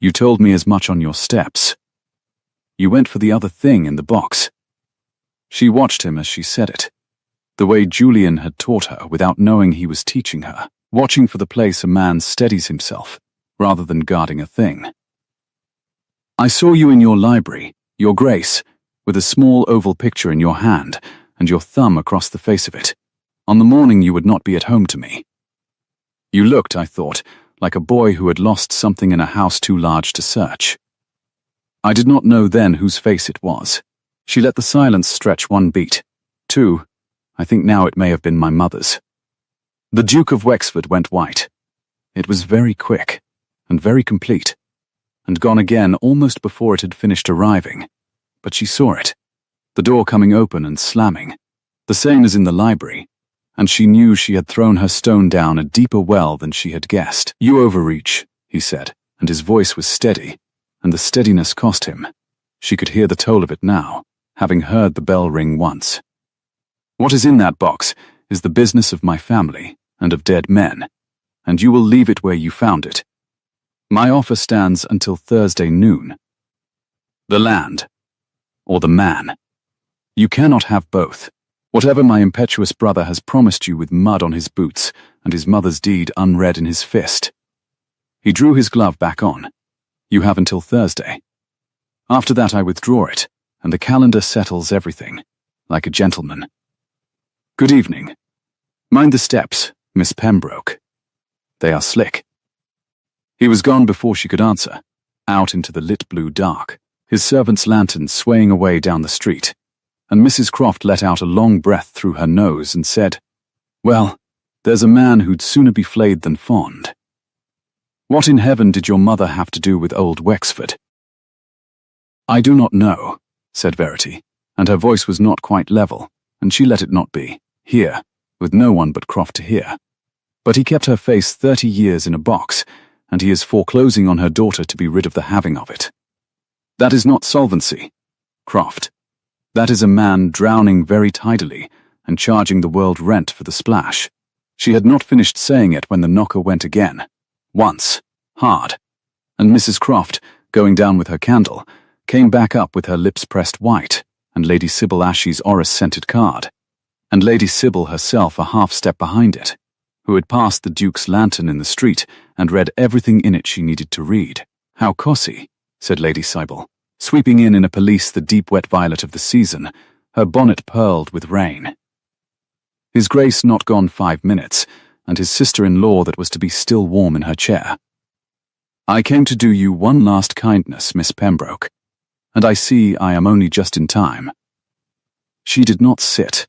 Speaker 1: You told me as much on your steps. You went for the other thing in the box." She watched him as she said it, the way Julian had taught her without knowing he was teaching her, watching for the place a man steadies himself, rather than guarding a thing. "I saw you in your library, Your Grace, with a small oval picture in your hand and your thumb across the face of it, on the morning you would not be at home to me. You looked, I thought, like a boy who had lost something in a house too large to search. I did not know then whose face it was." She let the silence stretch one beat, two. I think now it may have been my mother's. The Duke of Wexford went white. It was very quick, and very complete, and gone again almost before it had finished arriving. But she saw it, the door coming open and slamming, the same as in the library, and she knew she had thrown her stone down a deeper well than she had guessed. "You overreach," he said, and his voice was steady, and the steadiness cost him. She could hear the toll of it now, having heard the bell ring once. "What is in that box is the business of my family and of dead men, and you will leave it where you found it. My offer stands until Thursday noon. The land, or the man. You cannot have both. Whatever my impetuous brother has promised you with mud on his boots and his mother's deed unread in his fist." He drew his glove back on. "You have until Thursday. After that I withdraw it, and the calendar settles everything, like a gentleman. Good evening. Mind the steps, Miss Pembroke. They are slick." He was gone before she could answer, out into the lit blue dark, his servant's lantern swaying away down the street, and Mrs. Croft let out a long breath through her nose and said, "Well, there's a man who'd sooner be flayed than fond. What in heaven did your mother have to do with old Wexford?" "I do not know," said Verity, and her voice was not quite level, and she let it not be, here, with no one but Croft to hear. "But he kept her face 30 years in a box, and he is foreclosing on her daughter to be rid of the having of it. That is not solvency, Croft. That is a man drowning very tidily and charging the world rent for the splash." She had not finished saying it when the knocker went again. Once, hard, and Mrs. Croft, going down with her candle, came back up with her lips pressed white, and Lady Sybil Ashey's orris-scented card, and Lady Sybil herself a half-step behind it, who had passed the Duke's lantern in the street and read everything in it she needed to read. "How cosy," said Lady Sybil, sweeping in a pelisse the deep wet violet of the season, her bonnet pearled with rain. His Grace not gone 5 minutes, and his sister-in-law that was to be still warm in her chair. "I came to do you one last kindness, Miss Pembroke, and I see I am only just in time." She did not sit.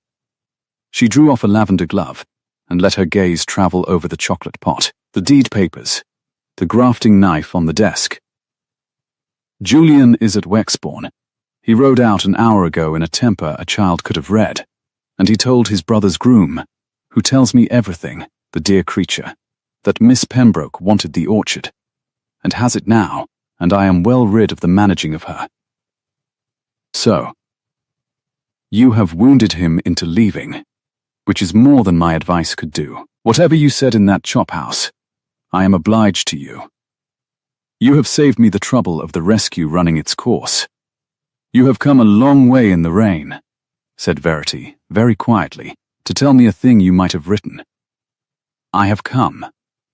Speaker 1: She drew off a lavender glove and let her gaze travel over the chocolate pot, the deed papers, the grafting knife on the desk. "Julian is at Wexbourne. He rode out an hour ago in a temper a child could have read, and he told his brother's groom, who tells me everything, the dear creature, that Miss Pembroke wanted the orchard, and has it now, and I am well rid of the managing of her. So, you have wounded him into leaving, which is more than my advice could do. Whatever you said in that chop-house, I am obliged to you. You have saved me the trouble of the rescue running its course. You have come a long way in the rain," said Verity, very quietly, "to tell me a thing you might have written." "I have come,"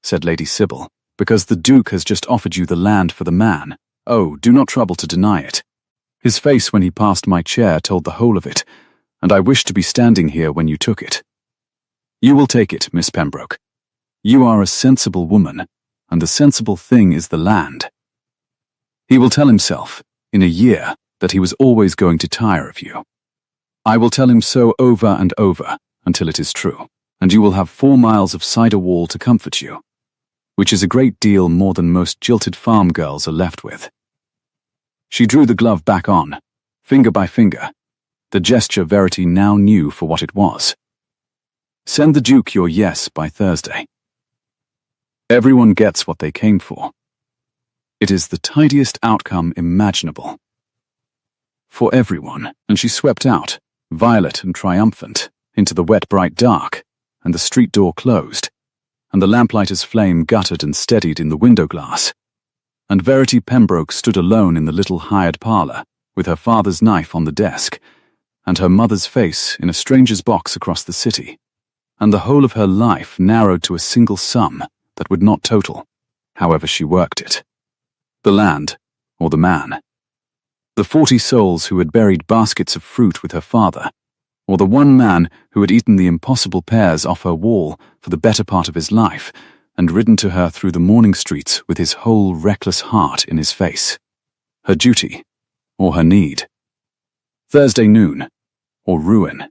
Speaker 1: said Lady Sybil, "because the Duke has just offered you the land for the man. Oh, do not trouble to deny it. His face when he passed my chair told the whole of it, and I wished to be standing here when you took it. You will take it, Miss Pembroke. You are a sensible woman, and the sensible thing is the land. He will tell himself, in a year, that he was always going to tire of you. I will tell him so over and over, until it is true, and you will have 4 miles of cider wall to comfort you, which is a great deal more than most jilted farm girls are left with." She drew the glove back on, finger by finger, the gesture Verity now knew for what it was. "Send the Duke your yes by Thursday. Everyone gets what they came for. It is the tidiest outcome imaginable. For everyone," and she swept out, violet and triumphant, into the wet bright dark, and the street door closed, and the lamplighter's flame guttered and steadied in the window glass, and Verity Pembroke stood alone in the little hired parlour, with her father's knife on the desk, and her mother's face in a stranger's box across the city, and the whole of her life narrowed to a single sum that would not total, however she worked it. The land, or the man. The 40 souls who had buried baskets of fruit with her father, or the one man who had eaten the impossible pears off her wall for the better part of his life, and ridden to her through the morning streets with his whole reckless heart in his face. Her duty, or her need. Thursday noon, or ruin.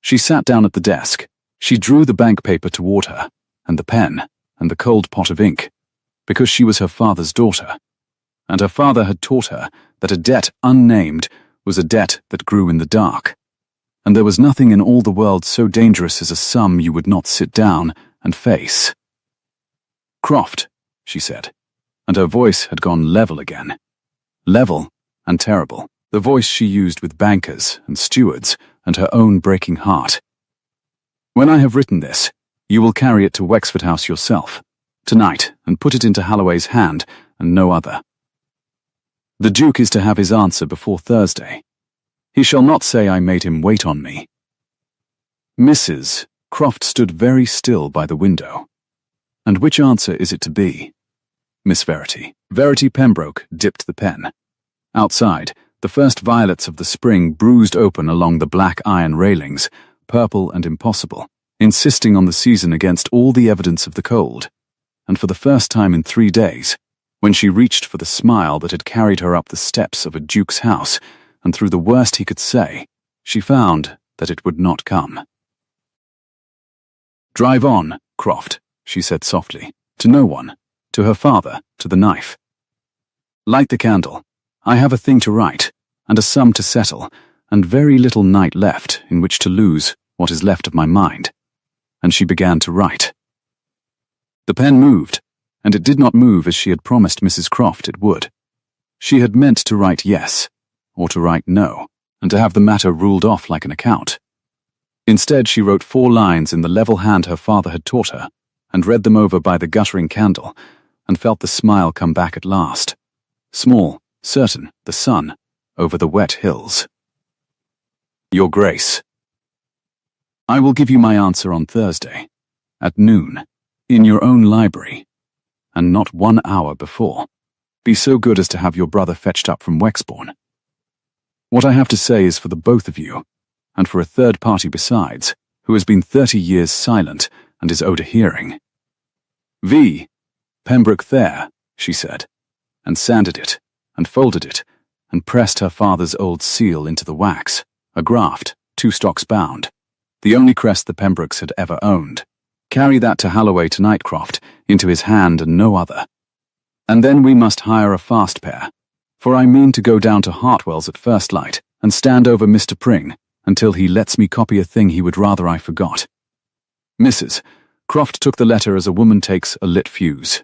Speaker 1: She sat down at the desk, She drew the bank paper toward her, and the pen, and the cold pot of ink, because she was her father's daughter, and her father had taught her that a debt unnamed was a debt that grew in the dark, and there was nothing in all the world so dangerous as a sum you would not sit down and face. "Croft," she said, and her voice had gone level again. Level and terrible, the voice she used with bankers and stewards and her own breaking heart. "When I have written this, you will carry it to Wexford House yourself, tonight, and put it into Holloway's hand and no other. The Duke is to have his answer before Thursday. He shall not say I made him wait on me." Mrs. Croft stood very still by the window. "And which answer is it to be?" "Miss Verity." Verity Pembroke dipped the pen. Outside, the first violets of the spring bruised open along the black iron railings, purple and impossible, insisting on the season against all the evidence of the cold. And for the first time in 3 days, when she reached for the smile that had carried her up the steps of a duke's house, and through the worst he could say, she found that it would not come. "Drive on, Croft," she said softly, to no one, to her father, to the knife. "Light the candle. I have a thing to write, and a sum to settle, and very little night left in which to lose what is left of my mind." And she began to write. The pen moved, and it did not move as she had promised Mrs. Croft it would. She had meant to write yes, or to write no, and to have the matter ruled off like an account. Instead, she wrote 4 lines in the level hand her father had taught her, and read them over by the guttering candle, and felt the smile come back at last. Small, certain, the sun, over the wet hills. "Your Grace, I will give you my answer on Thursday, at noon, in your own library, and not 1 hour before. Be so good as to have your brother fetched up from Wexbourne. What I have to say is for the both of you, and for a third party besides, who has been 30 years silent and is owed a hearing." "V. Pembroke there," she said, and sanded it, and folded it, and pressed her father's old seal into the wax, a graft, 2 stocks bound, the only crest the Pembrokes had ever owned. "Carry that to Holloway tonight, Croft, into his hand and no other. And then we must hire a fast pair, for I mean to go down to Hartwell's at first light, and stand over Mr. Pring, until he lets me copy a thing he would rather I forgot." Mrs. Croft took the letter as a woman takes a lit fuse.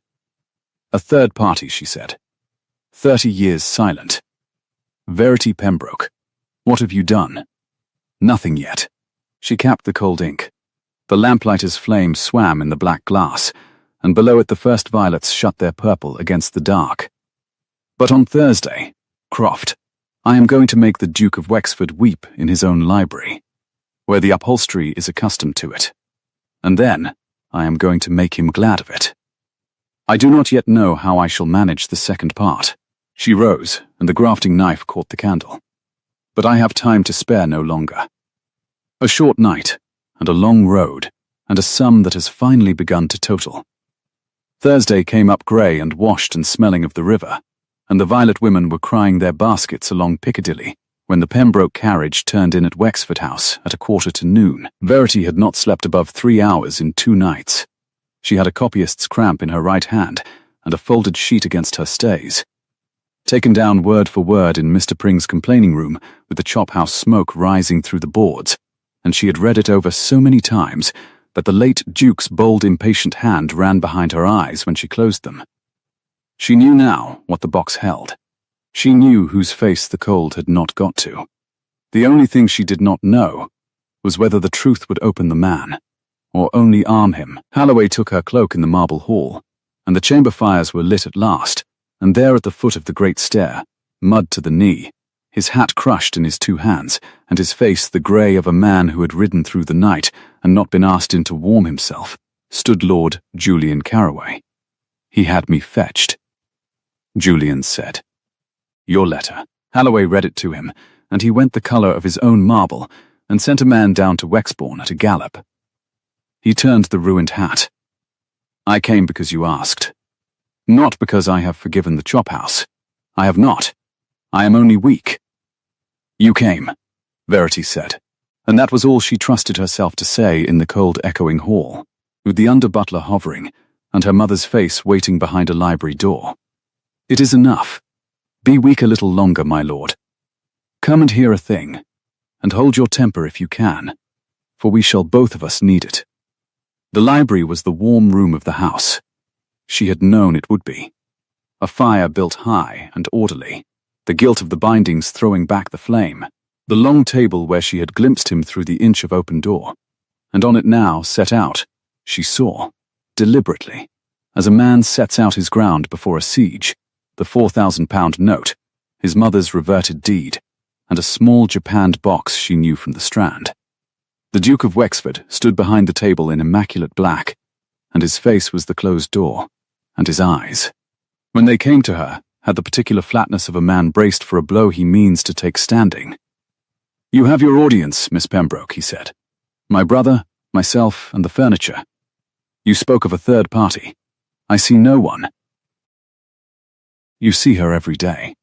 Speaker 1: "A third party," she said. 30 years silent. Verity Pembroke, what have you done?" "Nothing yet." She capped the cold ink. The lamplighter's flame swam in the black glass, and below it the first violets shut their purple against the dark. "But on Thursday, Croft, I am going to make the Duke of Wexford weep in his own library, where the upholstery is accustomed to it. And then I am going to make him glad of it. I do not yet know how I shall manage the second part." She rose, and the grafting knife caught the candle. "But I have time to spare no longer. A short night, and a long road, and a sum that has finally begun to total." Thursday came up grey and washed and smelling of the river, and the violet women were crying their baskets along Piccadilly when the Pembroke carriage turned in at Wexford House at 1:45. Verity had not slept above 3 hours in 2 nights. She had a copyist's cramp in her right hand and a folded sheet against her stays. Taken down word for word in Mr. Pring's complaining room with the chop-house smoke rising through the boards, and she had read it over so many times that the late Duke's bold, impatient hand ran behind her eyes when she closed them. She knew now what the box held. She knew whose face the cold had not got to. The only thing she did not know was whether the truth would open the man, or only arm him. Holloway took her cloak in the marble hall, and the chamber fires were lit at last, and there at the foot of the great stair, mud to the knee, his hat crushed in his 2 hands, and his face the grey of a man who had ridden through the night and not been asked in to warm himself, stood Lord Julian Carroway. "He had me fetched," Julian said. "Your letter." Holloway read it to him, and he went the colour of his own marble and sent a man down to Wexbourne at a gallop. He turned the ruined hat. "I came because you asked. Not because I have forgiven the chop-house. I have not. I am only weak." "You came," Verity said, And that was all she trusted herself to say in the cold echoing hall, with the under-butler hovering, and her mother's face waiting behind a library door. "It is enough. Be weak a little longer, my lord. Come and hear a thing, and hold your temper if you can, for we shall both of us need it." The library was the warm room of the house. She had known it would be. A fire built high and orderly, the gilt of the bindings throwing back the flame, the long table where she had glimpsed him through the inch of open door, and on it now, set out, she saw, deliberately, as a man sets out his ground before a siege, the £4,000 note, his mother's reverted deed, and a small japanned box she knew from the Strand. The Duke of Wexford stood behind the table in immaculate black, and his face was the closed door, and his eyes, when they came to her, had the particular flatness of a man braced for a blow he means to take standing. "You have your audience, Miss Pembroke," he said. "My brother, myself, and the furniture. You spoke of a third party. I see no one." "You see her every day."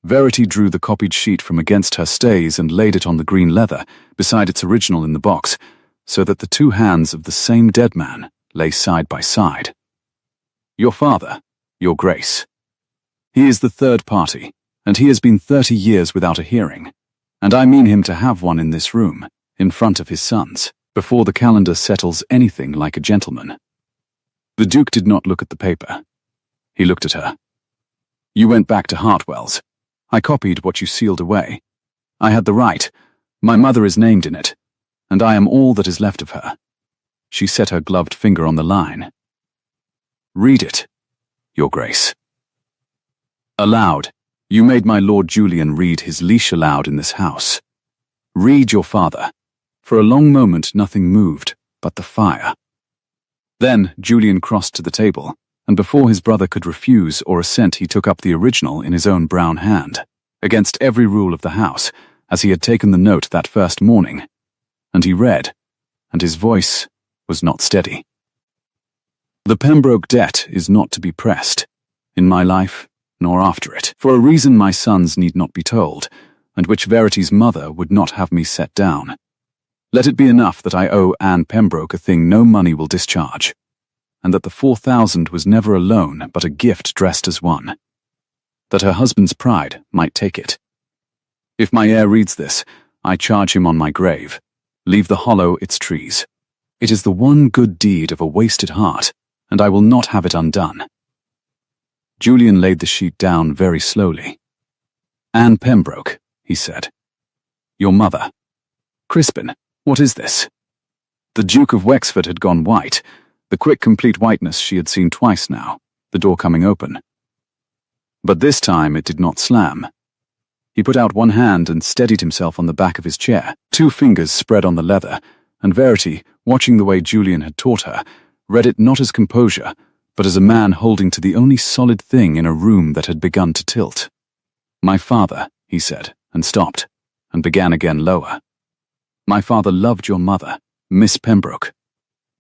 Speaker 1: Verity drew the copied sheet from against her stays and laid it on the green leather, beside its original in the box, so that the two hands of the same dead man lay side by side. "Your father, Your Grace. He is the third party, and he has been 30 years without a hearing, and I mean him to have one in this room, in front of his sons, before the calendar settles anything like a gentleman." The Duke did not look at the paper. He looked at her. "You went back to Hartwell's. I copied what you sealed away. I had the right. My mother is named in it, and I am all that is left of her." She set her gloved finger on the line. "Read it, Your Grace." "Aloud. You made my Lord Julian read his leash aloud in this house. Read your father." For a long moment nothing moved but the fire. Then Julian crossed to the table, and before his brother could refuse or assent he took up the original in his own brown hand, against every rule of the house, as he had taken the note that first morning. And he read, and his voice was not steady. "The Pembroke debt is not to be pressed, in my life nor after it, for a reason my sons need not be told, and which Verity's mother would not have me set down. Let it be enough that I owe Anne Pembroke a thing no money will discharge, and that the 4,000 was never a loan but a gift dressed as one, that her husband's pride might take it. If my heir reads this, I charge him on my grave, leave the hollow its trees. It is the one good deed of a wasted heart, and I will not have it undone." Julian laid the sheet down very slowly. "Anne Pembroke," he said. "Your mother. Crispin, what is this?" The Duke of Wexford had gone white, the quick, complete whiteness she had seen twice now, the door coming open. But this time it did not slam. He put out one hand and steadied himself on the back of his chair, two fingers spread on the leather, and Verity, watching the way Julian had taught her, read it not as composure, but as a man holding to the only solid thing in a room that had begun to tilt. "My father," he said, and stopped, and began again lower. "My father loved your mother, Miss Pembroke.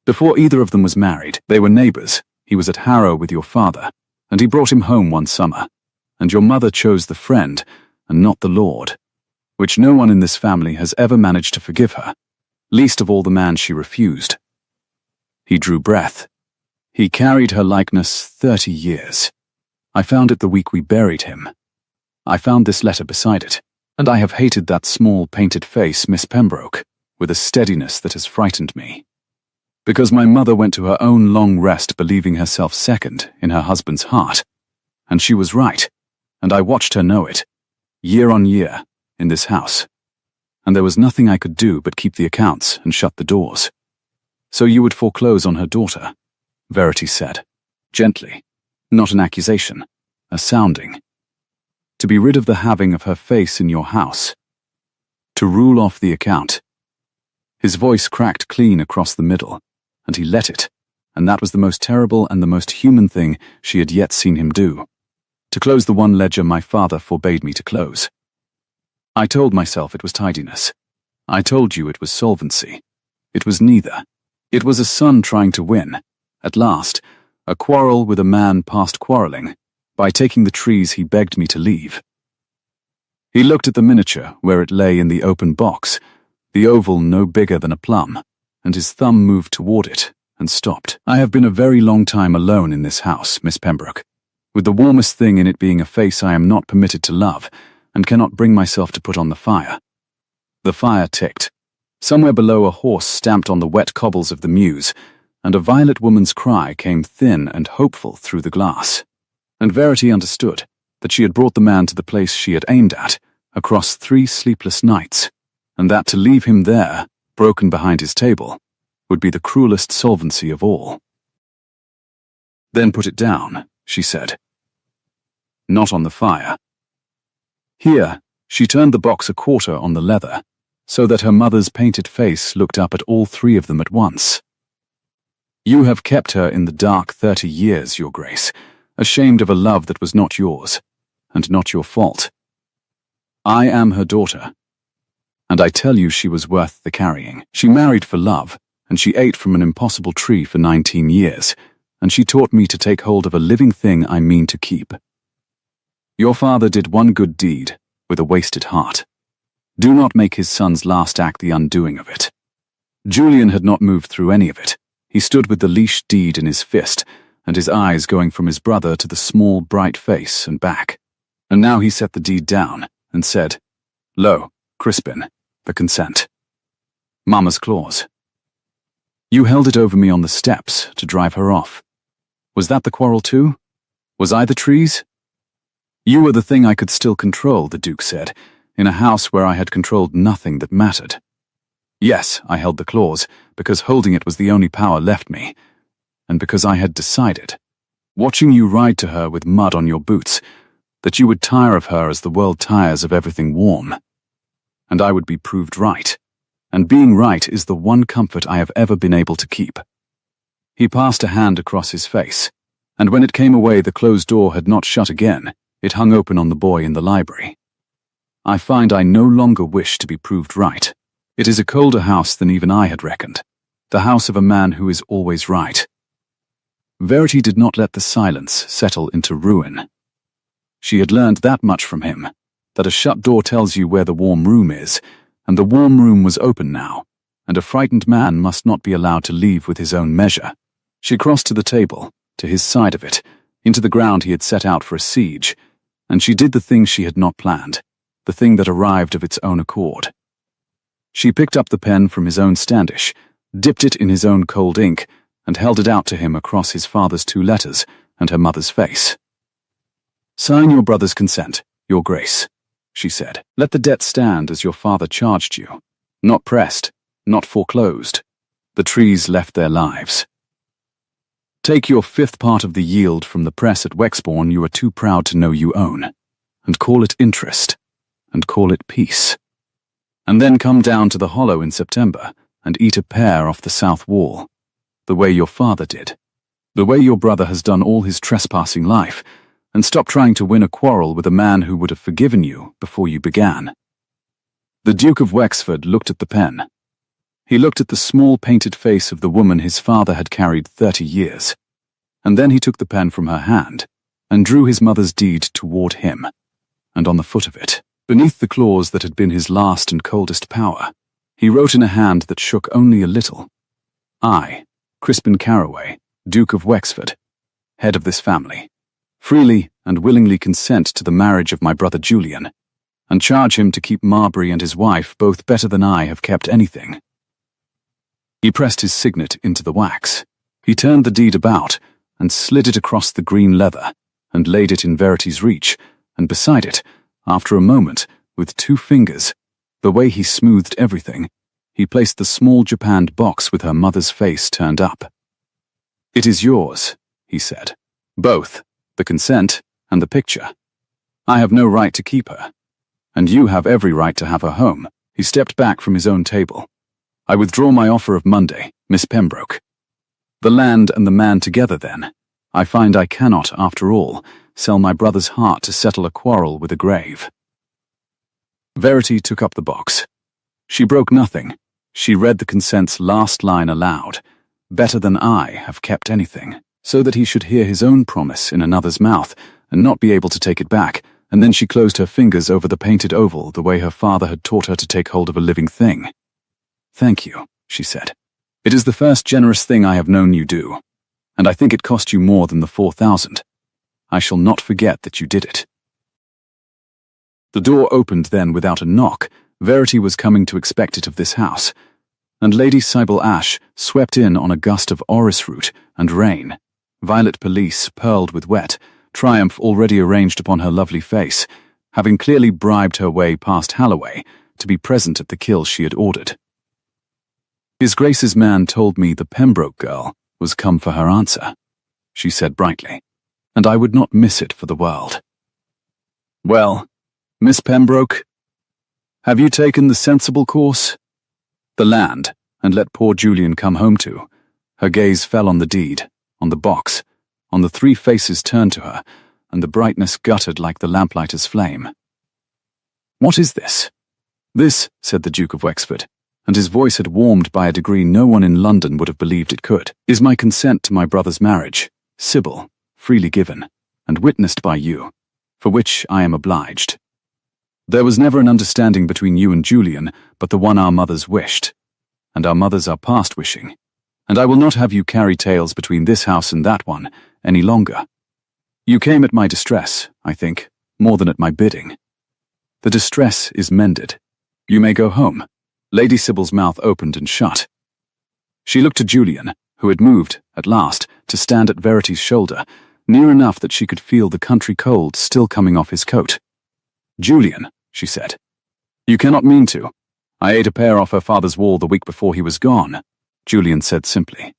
Speaker 1: Before either of them was married, they were neighbours. He was at Harrow with your father, and he brought him home one summer, and your mother chose the friend, and not the lord, which no one in this family has ever managed to forgive her, least of all the man she refused." He drew breath. "He carried her likeness 30 years. I found it the week we buried him. I found this letter beside it, and I have hated that small painted face, Miss Pembroke, with a steadiness that has frightened me. Because my mother went to her own long rest believing herself second in her husband's heart, and she was right, and I watched her know it, year on year, in this house, and there was nothing I could do but keep the accounts and shut the doors. So you would foreclose on her daughter," Verity said, gently, not an accusation, a sounding. "To be rid of the having of her face in your house. To rule off the account." His voice cracked clean across the middle, and he let it, and that was the most terrible and the most human thing she had yet seen him do. To close the one ledger my father forbade me to close. I told myself it was tidiness. I told you it was solvency. It was neither. It was a son trying to win, at last, a quarrel with a man past quarrelling, by taking the trees he begged me to leave. He looked at the miniature where it lay in the open box, the oval no bigger than a plum, and his thumb moved toward it and stopped. "I have been a very long time alone in this house, Miss Pembroke, with the warmest thing in it being a face I am not permitted to love and cannot bring myself to put on the fire." The fire ticked. Somewhere below, a horse stamped on the wet cobbles of the mews, and a violet woman's cry came thin and hopeful through the glass. And Verity understood that she had brought the man to the place she had aimed at, across 3 sleepless nights, and that to leave him there, broken behind his table, would be the cruelest solvency of all. "Then put it down," she said. "Not on the fire." Here, she turned the box a quarter on the leather, so that her mother's painted face looked up at all 3 of them at once. "You have kept her in the dark 30 years, Your Grace, ashamed of a love that was not yours, and not your fault. I am her daughter, and I tell you she was worth the carrying. She married for love, and she ate from an impossible tree for 19 years, and she taught me to take hold of a living thing I mean to keep. Your father did one good deed with a wasted heart. Do not make his son's last act the undoing of it." Julian had not moved through any of it. He stood with the leash deed in his fist, and his eyes going from his brother to the small, bright face and back. And now he set the deed down and said, "Lo, Crispin, the consent. Mamma's clause. You held it over me on the steps to drive her off. Was that the quarrel too? Was I the trees?" "You were the thing I could still control," the Duke said, "in a house where I had controlled nothing that mattered. Yes, I held the clause, because holding it was the only power left me, and because I had decided, watching you ride to her with mud on your boots, that you would tire of her as the world tires of everything warm. And I would be proved right, and being right is the one comfort I have ever been able to keep." He passed a hand across his face, and when it came away the closed door had not shut again. It hung open on the boy in the library. "I find I no longer wish to be proved right. It is a colder house than even I had reckoned, the house of a man who is always right." Verity did not let the silence settle into ruin. She had learned that much from him, that a shut door tells you where the warm room is, and the warm room was open now, and a frightened man must not be allowed to leave with his own measure. She crossed to the table, to his side of it, into the ground he had set out for a siege, and she did the thing she had not planned, the thing that arrived of its own accord. She picked up the pen from his own standish, dipped it in his own cold ink, and held it out to him across his father's 2 letters and her mother's face. "Sign your brother's consent, Your Grace," she said. "Let the debt stand as your father charged you. Not pressed, not foreclosed. The trees left their lives. Take your 5th part of the yield from the press at Wexbourne you are too proud to know you own, and call it interest, and call it peace. And then come down to the Hollow in September and eat a pear off the south wall, the way your father did, the way your brother has done all his trespassing life, and stop trying to win a quarrel with a man who would have forgiven you before you began." The Duke of Wexford looked at the pen. He looked at the small painted face of the woman his father had carried 30 years, and then he took the pen from her hand and drew his mother's deed toward him, and on the foot of it, beneath the clause that had been his last and coldest power, he wrote in a hand that shook only a little, "I, Crispin Caraway, Duke of Wexford, head of this family, freely and willingly consent to the marriage of my brother Julian, and charge him to keep Marbury and his wife both better than I have kept anything." He pressed his signet into the wax. He turned the deed about and slid it across the green leather and laid it in Verity's reach, and beside it, after a moment, with 2 fingers, the way he smoothed everything, he placed the small japanned box with her mother's face turned up. "It is yours," he said. "Both, the consent and the picture. I have no right to keep her, and you have every right to have her home." He stepped back from his own table. "I withdraw my offer of Monday, Miss Pembroke. The land and the man together, then. I find I cannot, after all, sell my brother's heart to settle a quarrel with a grave." Verity took up the box. She broke nothing. She read the consent's last line aloud. "Better than I have kept anything," so that he should hear his own promise in another's mouth and not be able to take it back, and then she closed her fingers over the painted oval the way her father had taught her to take hold of a living thing. Thank you, she said. It is the first generous thing I have known you do, and I think it cost you more than the 4,000. I shall not forget that you did it. The door opened then without a knock. Verity was coming to expect it of this house, and Lady Sybil Ash swept in on a gust of orris root and rain. Violet pelisse pearled with wet, triumph already arranged upon her lovely face, having clearly bribed her way past Halloway to be present at the kill she had ordered. His Grace's man told me the Pembroke girl was come for her answer, she said brightly, and I would not miss it for the world. Well, Miss Pembroke, have you taken the sensible course? The land, and let poor Julian come home to. Her gaze fell on the deed, on the box, on the 3 faces turned to her, and the brightness guttered like the lamplighter's flame. What is this? This, said the Duke of Wexford, and his voice had warmed by a degree no one in London would have believed it could, is my consent to my brother's marriage, Sybil, freely given, and witnessed by you, for which I am obliged. There was never an understanding between you and Julian but the one our mothers wished, and our mothers are past wishing, and I will not have you carry tales between this house and that one any longer. You came at my distress, I think, more than at my bidding. The distress is mended. You may go home. Lady Sybil's mouth opened and shut. She looked to Julian, who had moved, at last, to stand at Verity's shoulder, near enough that she could feel the country cold still coming off his coat. Julian, she said, you cannot mean to. I ate a pear off her father's wall the week before he was gone, Julian said simply.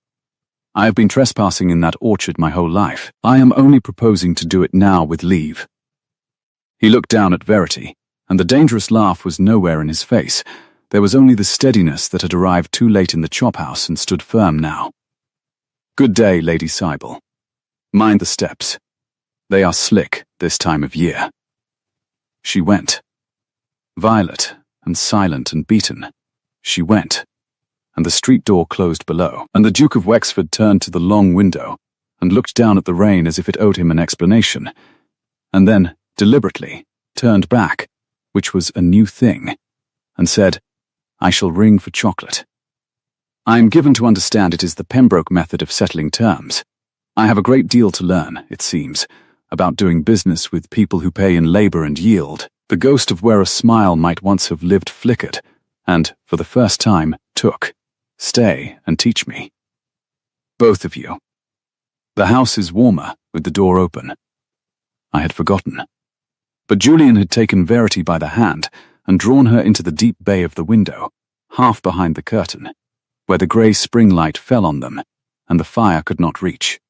Speaker 1: I have been trespassing in that orchard my whole life. I am only proposing to do it now with leave. He looked down at Verity, and the dangerous laugh was nowhere in his face. There was only the steadiness that had arrived too late in the chop-house and stood firm now. Good day, Lady Sybil. Mind the steps. They are slick this time of year. She went. Violet, and silent and beaten, she went, and the street door closed below, and the Duke of Wexford turned to the long window and looked down at the rain as if it owed him an explanation, and then, deliberately, turned back, which was a new thing, and said, I shall ring for chocolate. I am given to understand it is the Pembroke method of settling terms. I have a great deal to learn, it seems, about doing business with people who pay in labour and yield. The ghost of where a smile might once have lived flickered, and, for the first time, took. Stay and teach me. Both of you. The house is warmer, with the door open. I had forgotten. But Julian had taken Verity by the hand and drawn her into the deep bay of the window, half behind the curtain, where the grey spring light fell on them, and the fire could not reach,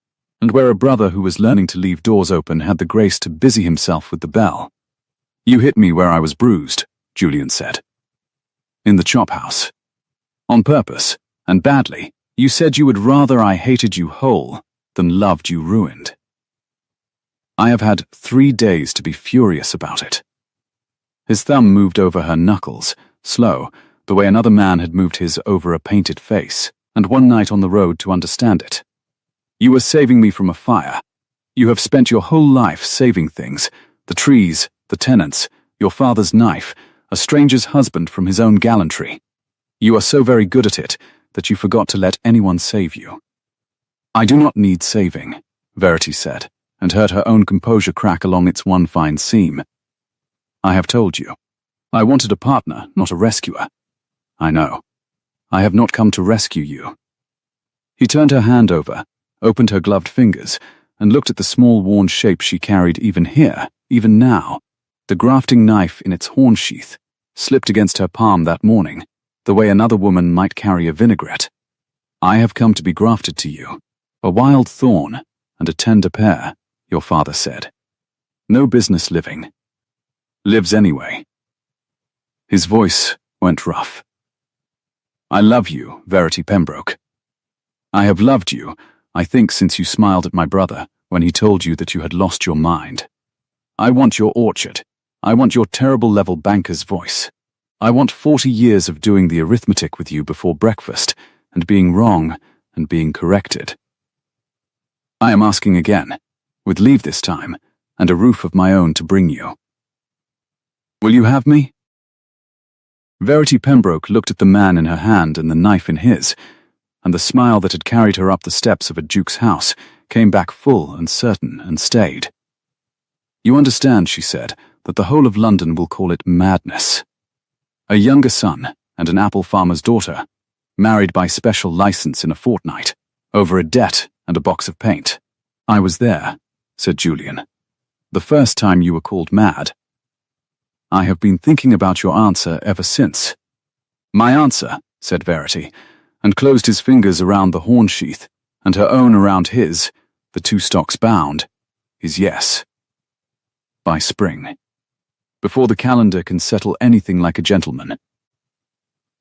Speaker 1: and where a brother who was learning to leave doors open had the grace to busy himself with the bell. You hit me where I was bruised, Julian said. In the chop-house. On purpose, and badly. You said you would rather I hated you whole than loved you ruined. I have had 3 days to be furious about it. His thumb moved over her knuckles, slow, the way another man had moved his over a painted face, and one night on the road to understand it. You were saving me from a fire. You have spent your whole life saving things, the trees, the tenants, your father's knife, a stranger's husband from his own gallantry. You are so very good at it that you forgot to let anyone save you. I do not need saving, Verity said, and heard her own composure crack along its one fine seam. I have told you. I wanted a partner, not a rescuer. I know. I have not come to rescue you. He turned her hand over, opened her gloved fingers, and looked at the small worn shape she carried even here, even now. The grafting knife in its horn sheath, slipped against her palm that morning, the way another woman might carry a vinaigrette. I have come to be grafted to you, a wild thorn and a tender pear, your father said. No business living. Lives anyway. His voice went rough. I love you, Verity Pembroke. I have loved you, I think, since you smiled at my brother when he told you that you had lost your mind. I want your orchard. I want your terrible level banker's voice. I want 40 years of doing the arithmetic with you before breakfast, and being wrong and being corrected. I am asking again, with leave this time, and a roof of my own to bring you. Will you have me? Verity Pembroke looked at the man in her hand and the knife in his, and the smile that had carried her up the steps of a duke's house came back full and certain and stayed. "You understand," she said, "that the whole of London will call it madness. A younger son and an apple farmer's daughter, married by special license in a fortnight, over a debt and a box of paint." "I was there," said Julian. "The first time you were called mad. I have been thinking about your answer ever since." "My answer," said Verity, and closed his fingers around the horn sheath, and her own around his, the two stocks bound, "is yes. By spring. Before the calendar can settle anything like a gentleman."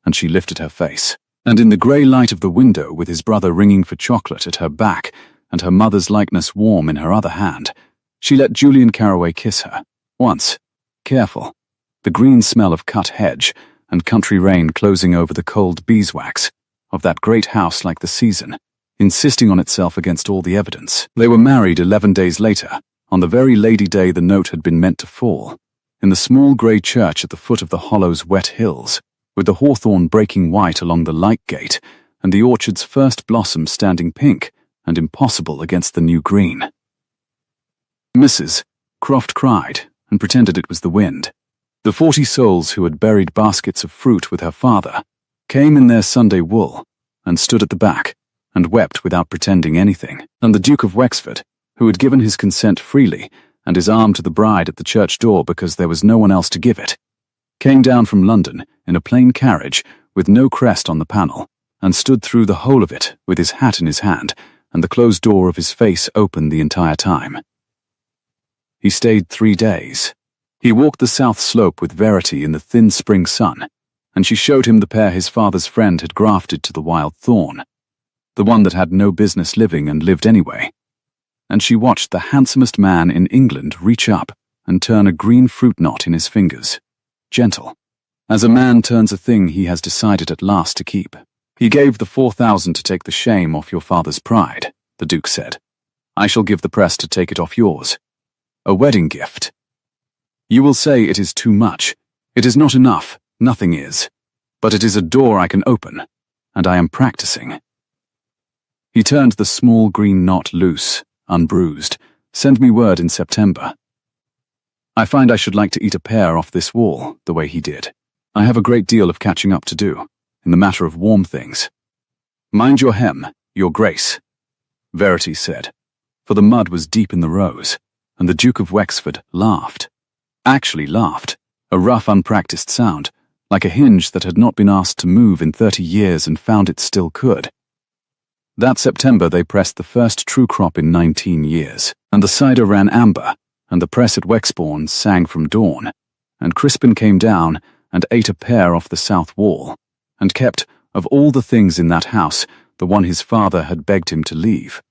Speaker 1: And she lifted her face, and in the grey light of the window, with his brother ringing for chocolate at her back and her mother's likeness warm in her other hand, she let Julian Carroway kiss her, once, careful, the green smell of cut hedge and country rain closing over the cold beeswax of that great house like the season, insisting on itself against all the evidence. They were married 11 days later, on the very Lady Day the note had been meant to fall, in the small grey church at the foot of the Hollow's wet hills, with the hawthorn breaking white along the light gate and the orchard's first blossom standing pink and impossible against the new green. "Mrs. Croft cried and pretended it was the wind. The 40 souls who had buried baskets of fruit with her father came in their Sunday wool and stood at the back and wept without pretending anything, and the Duke of Wexford, who had given his consent freely and his arm to the bride at the church door because there was no one else to give it, came down from London in a plain carriage with no crest on the panel, and stood through the whole of it with his hat in his hand and the closed door of his face open the entire time. He stayed 3 days. He walked the south slope with Verity in the thin spring sun, and she showed him the pair his father's friend had grafted to the wild thorn, the one that had no business living and lived anyway. And she watched the handsomest man in England reach up and turn a green fruit knot in his fingers, gentle, as a man turns a thing he has decided at last to keep. "He gave the 4,000 to take the shame off your father's pride," the Duke said. "I shall give the press to take it off yours. A wedding gift. You will say it is too much. It is not enough, nothing is. But it is a door I can open, and I am practicing." He turned the small green knot loose, unbruised. "Send me word in September. I find I should like to eat a pear off this wall, the way he did. I have a great deal of catching up to do, in the matter of warm things. Mind your hem, your grace," Verity said, for the mud was deep in the rose, and the Duke of Wexford laughed. Actually laughed, a rough, unpracticed sound, like a hinge that had not been asked to move in 30 years and found it still could. That September they pressed the first true crop in 19 years, and the cider ran amber, and the press at Wexbourne sang from dawn, and Crispin came down and ate a pear off the south wall, and kept, of all the things in that house, the one his father had begged him to leave.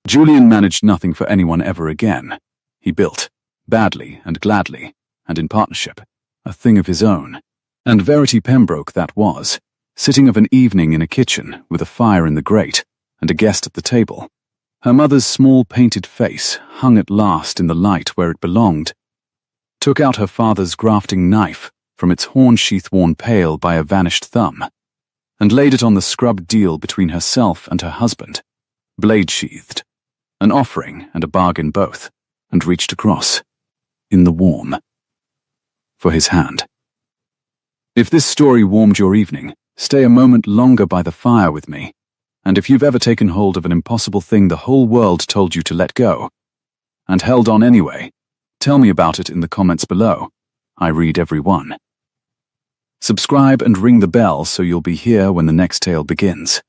Speaker 1: Julian managed nothing for anyone ever again. He built, badly and gladly, and in partnership, a thing of his own. And Verity Pembroke that was, sitting of an evening in a kitchen with a fire in the grate and a guest at the table. Her mother's small painted face hung at last in the light where it belonged, took out her father's grafting knife from its horn sheath worn pale by a vanished thumb, and laid it on the scrubbed deal between herself and her husband, blade-sheathed, an offering and a bargain both, and reached across, in the warm, for his hand. If this story warmed your evening, stay a moment longer by the fire with me, and if you've ever taken hold of an impossible thing the whole world told you to let go, and held on anyway, tell me about it in the comments below. I read every one. Subscribe and ring the bell so you'll be here when the next tale begins.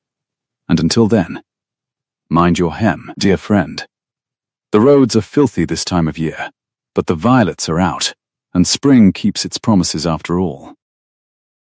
Speaker 1: And until then, mind your hem, dear friend. The roads are filthy this time of year, but the violets are out, and spring keeps its promises after all.